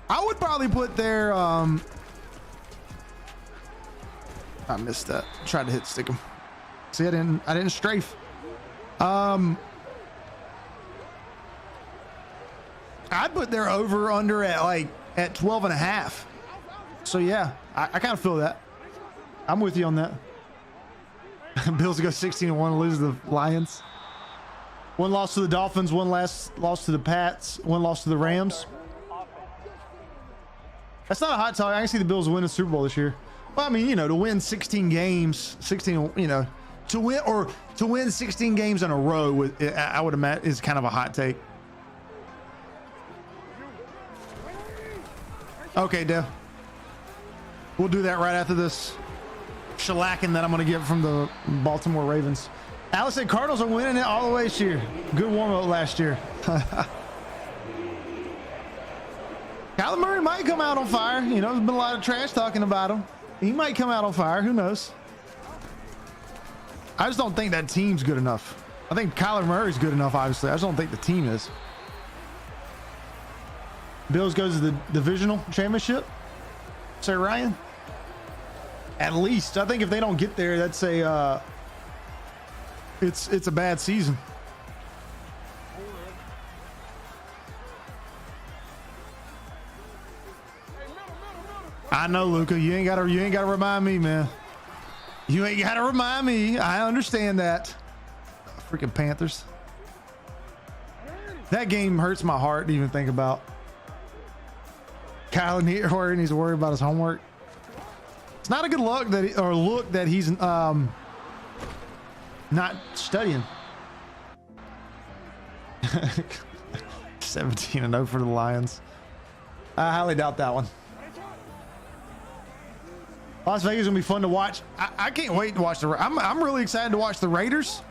I would probably put their I missed that. Tried to hit stick him. See, I didn't strafe. I'd put their over under at 12.5. So yeah, I kind of feel that. I'm with you on that. Bills go 16-1, lose to the Lions. One loss to the Dolphins, one loss to the Pats, one loss to the Rams. That's not a hot talk. I can see the Bills win the Super Bowl this year. Well, I mean, you know, to win 16 games, 16, you know, to win 16 games in a row, I would imagine is kind of a hot take. Okay, Dev. We'll do that right after this shellacking that I'm going to get from the Baltimore Ravens. Alice said Cardinals are winning it all the way this year. Good warm-up last year. Kyler Murray might come out on fire. You know, there's been a lot of trash talking about him. He might come out on fire. Who knows? I just don't think that team's good enough. I think Kyler Murray's good enough, obviously. I just don't think the team is. Bills goes to the divisional championship. Sir Ryan? At least. I think if they don't get there, that's a... It's a bad season. I know, Luca. You ain't gotta remind me, man. You ain't got to remind me. I understand that. Freaking Panthers. That game hurts my heart to even think about. Kyle needs to worry about his homework. It's not a good look that he's not studying. 17-0 for the Lions. I highly doubt that one. Las Vegas is gonna be fun to watch. I can't wait to watch the. I'm really excited to watch the Raiders.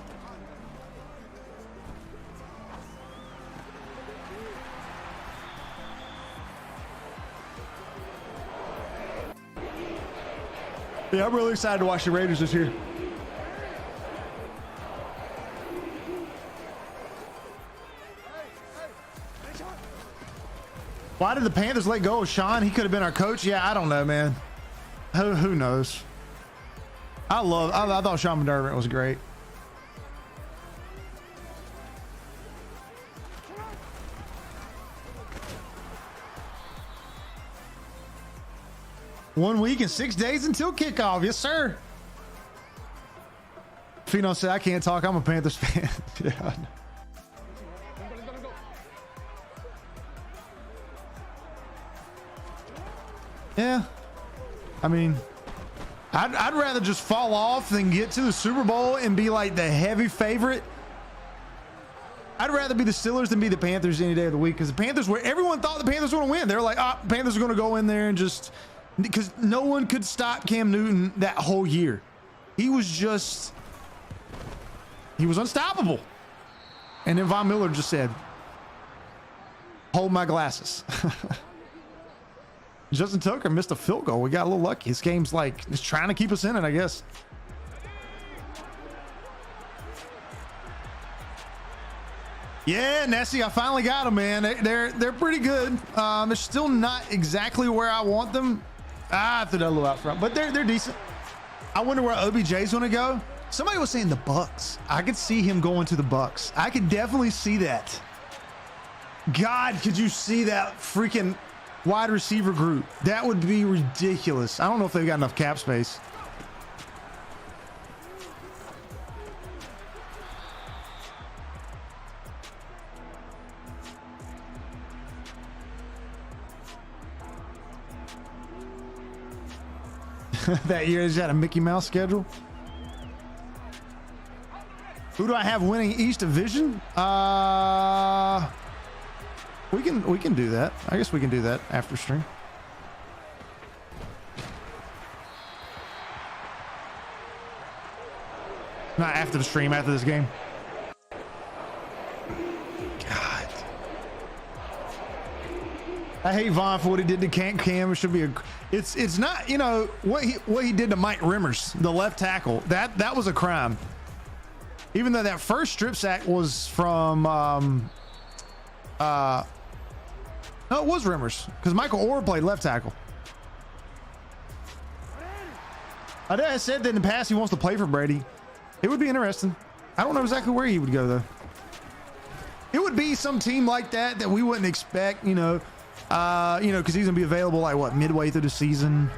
Yeah, I'm really excited to watch the Raiders this year. Why did the Panthers let go of Sean? He could have been our coach. Yeah, I don't know, man. Who knows? I thought Sean McDermott was great. One week and 6 days until kickoff. Yes, sir. Fino said, I can't talk. I'm a Panthers fan. Yeah. Yeah. I mean, I'd rather just fall off than get to the Super Bowl and be like the heavy favorite. I'd rather be the Steelers than be the Panthers any day of the week, because the Panthers were, everyone thought the Panthers were going to win. They're like, Panthers are going to go in there and just, because no one could stop Cam Newton that whole year. He was unstoppable. And then Von Miller just said, hold my glasses. Justin Tucker missed a field goal. We got a little lucky. His game's like, it's trying to keep us in it, I guess. Yeah, Nessie, I finally got them, man. They're pretty good. They're still not exactly where I want them. I threw that a little out front, but they're decent. I wonder where OBJ's gonna go. Somebody was saying the Bucks. I could see him going to the Bucks. I could definitely see that. God, could you see that freaking wide receiver group? That would be ridiculous. I don't know if they've got enough cap space. That year he's had a Mickey Mouse schedule. Who do I have winning each division? We can do that. I guess we can do that after stream. Not after the stream, after this game. God. I hate Vaughn for what he did to Cam. It should be it's not, you know, what he did to Mike Rimmers, the left tackle. That was a crime. Even though that first strip sack was from no, it was Rimmers, because Michael Orr played left tackle. I said that in the past he wants to play for Brady. It would be interesting. I don't know exactly where he would go though. It would be some team like that we wouldn't expect, you know, because he's gonna be available like what, midway through the season.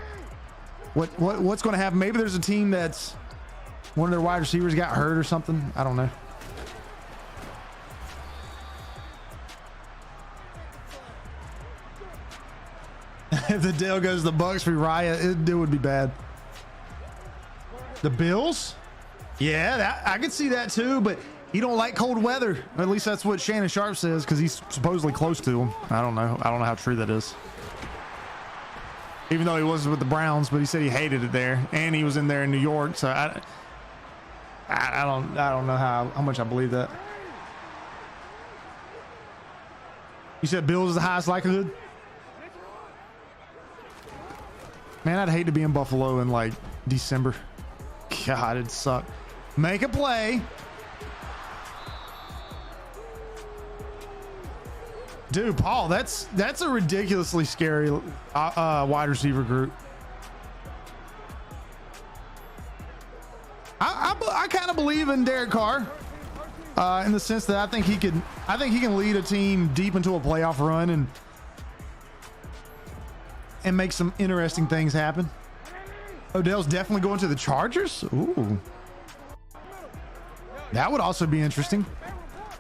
What's going to happen? Maybe there's a team that's one of their wide receivers got hurt or something. I don't know. If the deal goes to the Bucks for Raya, it would be bad. The Bills? Yeah, I could see that too, but he don't like cold weather. At least that's what Shannon Sharp says, because he's supposedly close to him. I don't know how true that is. Even though he was with the Browns, but he said he hated it there, and he was in there in New York. So I don't know how much I believe that. You said Bills is the highest likelihood? Man, I'd hate to be in Buffalo in like December. God, it'd suck. Make a play. Dude, Paul, that's a ridiculously scary wide receiver group. I kind of believe in Derek Carr in the sense that I think he can lead a team deep into a playoff run and make some interesting things happen. Odell's definitely going to the Chargers. Ooh, that would also be interesting.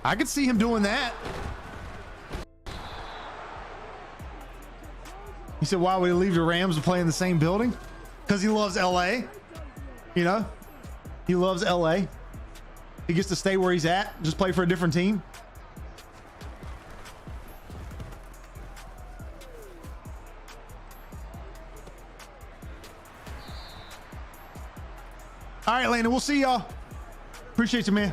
I could see him doing that. He said, why would he leave the Rams to play in the same building? Because he loves LA. You know, he loves LA. He gets to stay where he's at, just play for a different team. All right, Landon, we'll see y'all. Appreciate you, man.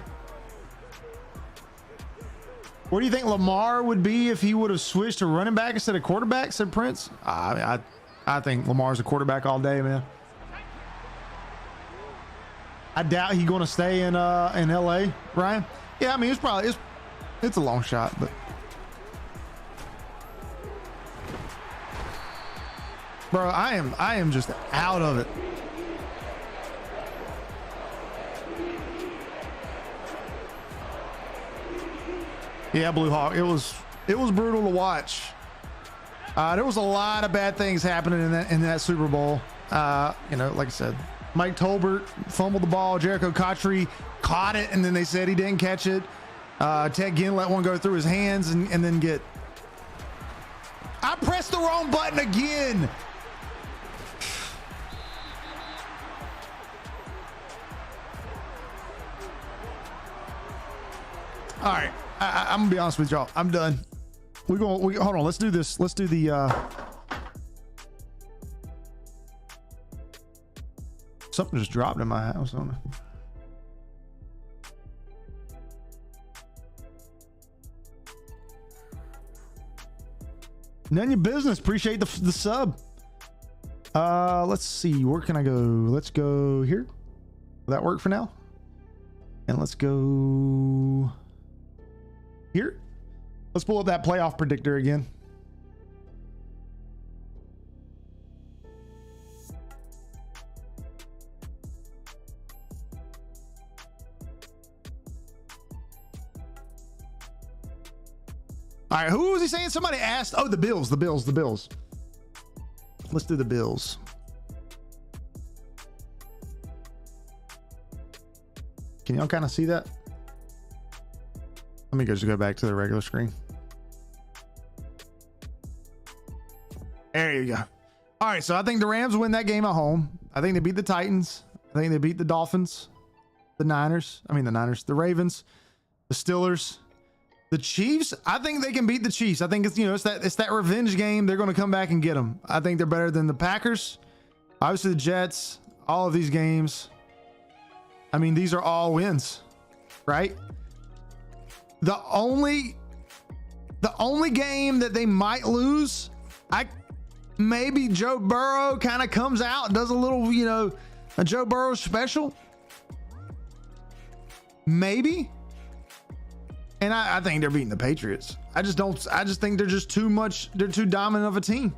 What do you think Lamar would be if he would have switched to running back instead of quarterback, said Prince? I think Lamar's a quarterback all day, man. I doubt he's going to stay in LA, Ryan. Yeah, I mean, it's a long shot, but bro, I am just out of it. Yeah, Blue Hawk. It was brutal to watch. There was a lot of bad things happening in that Super Bowl. You know, like I said, Mike Tolbert fumbled the ball. Jericho Cotchery caught it, and then they said he didn't catch it. Ted Ginn let one go through his hands and then get. I pressed the wrong button again. All right. I'm gonna be honest with y'all. I'm done. We hold on. Let's do this. Let's do the something just dropped in my house. On it. None of your business. Appreciate the sub. Let's see. Where can I go? Let's go here. Will that work for now? And let's go here. Let's pull up that playoff predictor again. All right, who was he saying? Somebody asked. Oh, the Bills. Let's do the Bills. Can y'all kind of see that? Let me just go back to the regular screen. There you go. All right, so I think the Rams win that game at home. I think they beat the Titans. I think they beat the Dolphins, the Ravens, the Steelers, the Chiefs. I think they can beat the Chiefs. I think it's that revenge game. They're going to come back and get them. I think they're better than the Packers. Obviously the Jets, all of these games. I mean, these are all wins, right? The only game that they might lose, maybe Joe Burrow kind of comes out, does a little, a Joe Burrow special. Maybe. And I think they're beating the Patriots. I just think they're just too much. They're too dominant of a team.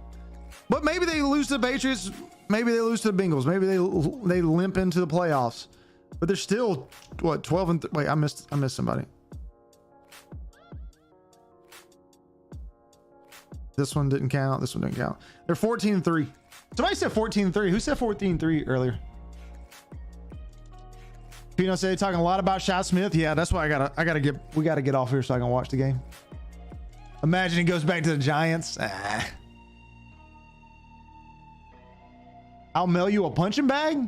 But maybe they lose to the Patriots. Maybe they lose to the Bengals. Maybe they limp into the playoffs. But they're still, what, 12 wait, I missed somebody. This one didn't count. This one didn't count. They're 14-3. Somebody said 14-3. Who said 14-3 earlier? Pino said talking a lot about Shot Smith. Yeah, that's why we gotta get off here so I can watch the game. Imagine he goes back to the Giants. I'll mail you a punching bag.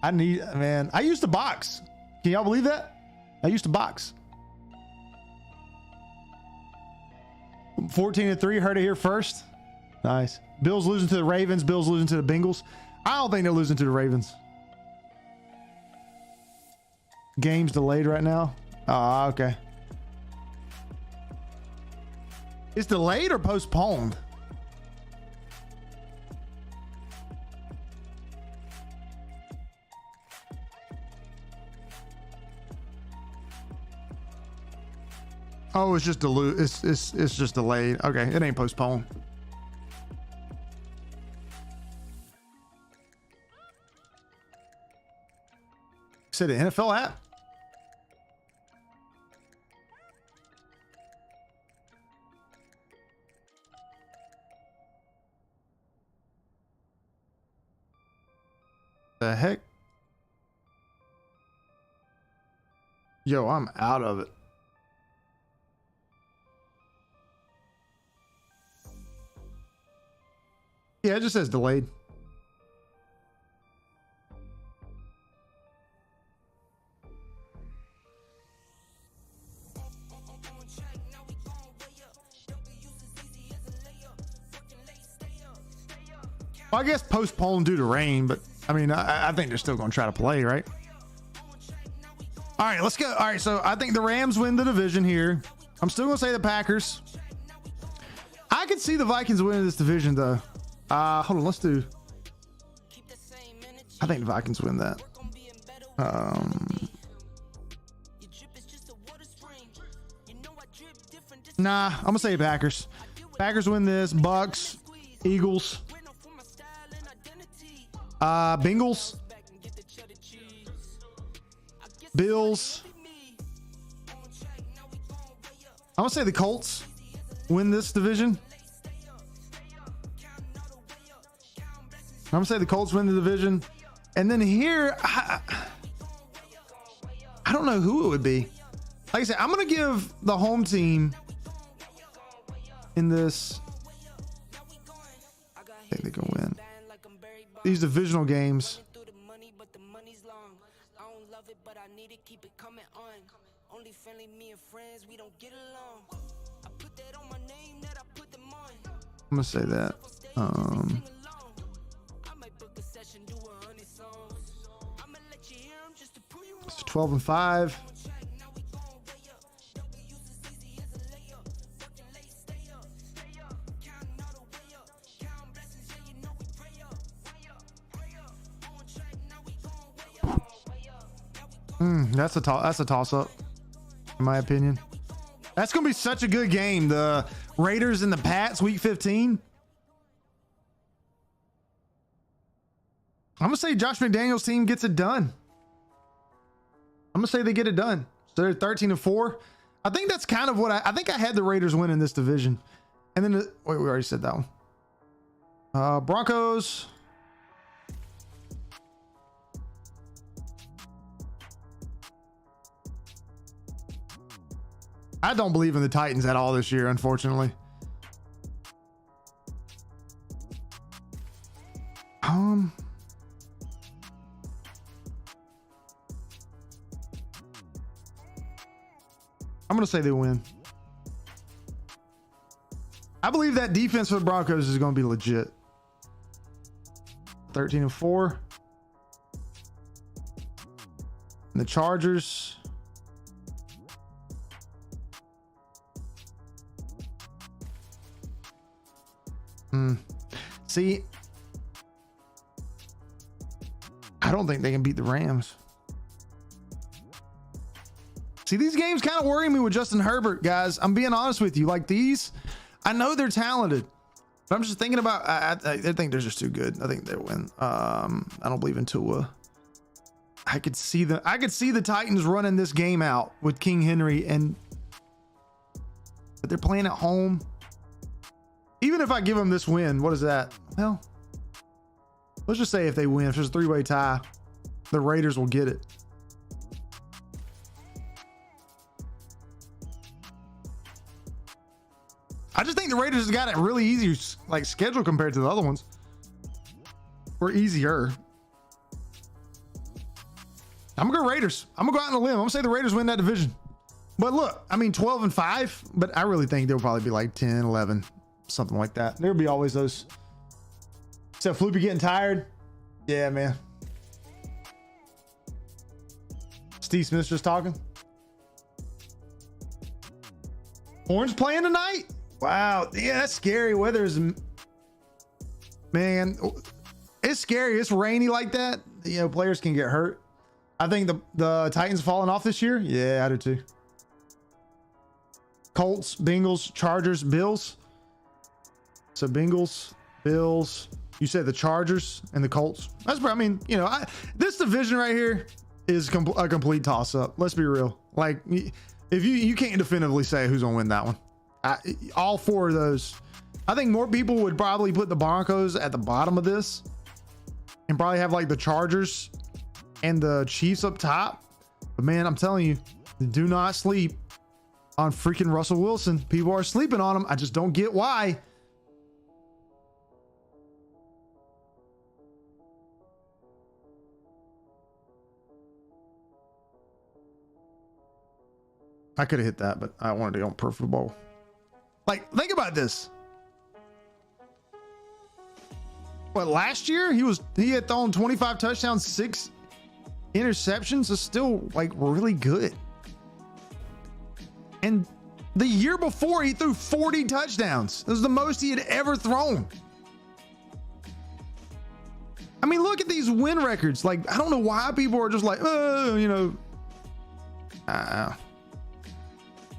I used to box. Can y'all believe that? I used to box. 14-3, heard it here first. Nice. Bills losing to the Ravens. Bills losing to the Bengals. I don't think they're losing to the Ravens. Game's delayed right now. Oh, okay. It's delayed or postponed? Oh, it's just it's just delayed. Okay, it ain't postponed. Said the NFL app. The heck? Yo, I'm out of it. Yeah, it just says delayed. Well, I guess postponed due to rain, but I mean, I think they're still going to try to play, right? All right, let's go. All right, so I think the Rams win the division here. I'm still going to say the Packers. I could see the Vikings winning this division, though. Hold on, let's do. I think the Vikings win that. Nah, I'm going to say Packers. Packers win this. Bucks, Eagles. Bengals, Bills. I'm gonna say the Colts win this division. I'm gonna say the Colts win the division, and then here I don't know who it would be. Like I said, I'm gonna give the home team in this. I think they can win these divisional games. I'm gonna say that. It's 12-5. That's a toss up, in my opinion. That's gonna be such a good game. The Raiders and the Pats, week 15. I'm gonna say Josh McDaniels' team gets it done. I'm gonna say they get it done. So they're 13-4. I think that's kind of what I think I had the Raiders win in this division. And then wait, we already said that one. Broncos. I don't believe in the Titans at all this year, unfortunately. I'm going to say they win. I believe that defense for the Broncos is going to be legit. 13-4. And the Chargers. See, I don't think they can beat the Rams. See, these games kind of worry me with Justin Herbert, guys. I'm being honest with you. Like these, I know they're talented, but I'm just thinking about, I think they're just too good. I think they'll win. I don't believe in Tua. I could see the Titans running this game out with King Henry, but they're playing at home. Even if I give them this win, what is that? Well, let's just say if they win, if there's a 3-way tie, the Raiders will get it. I just think the Raiders has got it really easy, like schedule compared to the other ones. Or easier. I'm gonna go Raiders. I'm gonna go out on a limb. I'm gonna say the Raiders win that division. But look, I mean 12-5, but I really think they'll probably be like 10-11. Something like that. There'll be always those. Except Floopy getting tired. Yeah, man. Steve Smith's just talking. Horns playing tonight? Wow. Yeah, that's scary. Weather's, man, it's scary. It's rainy like that. You know, players can get hurt. I think the Titans falling off this year. Yeah, I do too. Colts, Bengals, Chargers, Bills. So Bengals, Bills, you said the Chargers and the Colts. That's, I mean, you know, this division right here is a complete toss up. Let's be real. Like if you can't definitively say who's going to win that one. All four of those. I think more people would probably put the Broncos at the bottom of this and probably have like the Chargers and the Chiefs up top. But man, I'm telling you, do not sleep on freaking Russell Wilson. People are sleeping on him. I just don't get why. I could have hit that, but I wanted to go on perfect ball. Like, think about this. But last year he had thrown 25 touchdowns, 6 interceptions. Is still like really good. And the year before he threw 40 touchdowns. It was the most he had ever thrown. I mean, look at these win records. Like, I don't know why people are just like, oh, you know.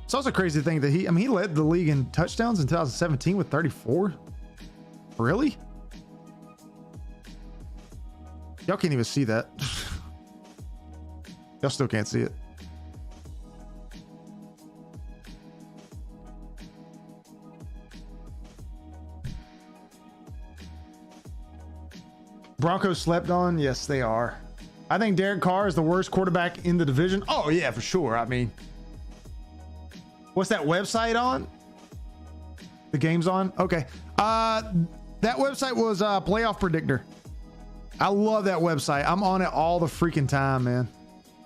It's also crazy to think that he led the league in touchdowns in 2017 with 34. Really? Y'all can't even see that. Y'all still can't see it. Broncos slept on? Yes, they are. I think Derek Carr is the worst quarterback in the division. Oh, yeah, for sure. I mean, what's that website on? The game's on? Okay. That website was Playoff Predictor. I love that website. I'm on it all the freaking time, man.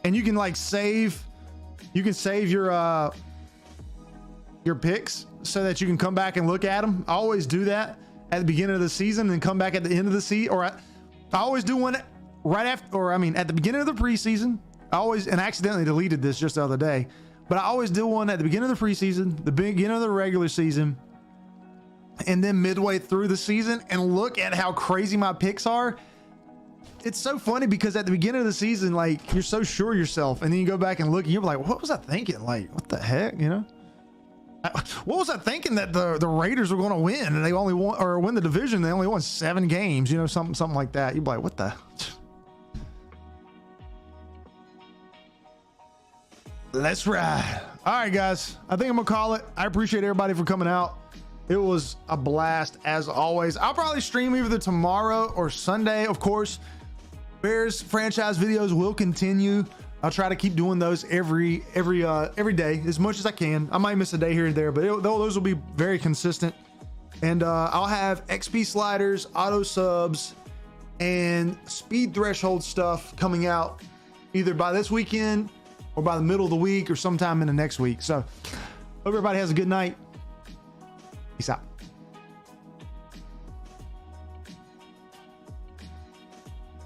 And you can like save your picks so that you can come back and look at them. I always do that at the beginning of the season and come back at the end of the season. Or I always do one right after, or I mean, at the beginning of the preseason. And I accidentally deleted this just the other day, but I always do one at the beginning of the preseason, the beginning of the regular season, and then midway through the season, and look at how crazy my picks are. It's so funny because at the beginning of the season, like, you're so sure of yourself, and then you go back and look and you're like, what was I thinking? Like, what the heck, you know? What was I thinking that the Raiders were going to win and they only won, or win the division? They only won 7 games, you know, something like that. You'd be like, what the? Let's ride. All right, guys. I think I'm gonna call it. I appreciate everybody for coming out. It was a blast as always. I'll probably stream either tomorrow or Sunday. Of course, Bears franchise videos will continue. I'll try to keep doing those every day as much as I can. I might miss a day here and there, but those will be very consistent. And I'll have XP sliders, auto subs, and speed threshold stuff coming out either by this weekend or by the middle of the week or sometime in the next week. So hope everybody has a good night. Peace out.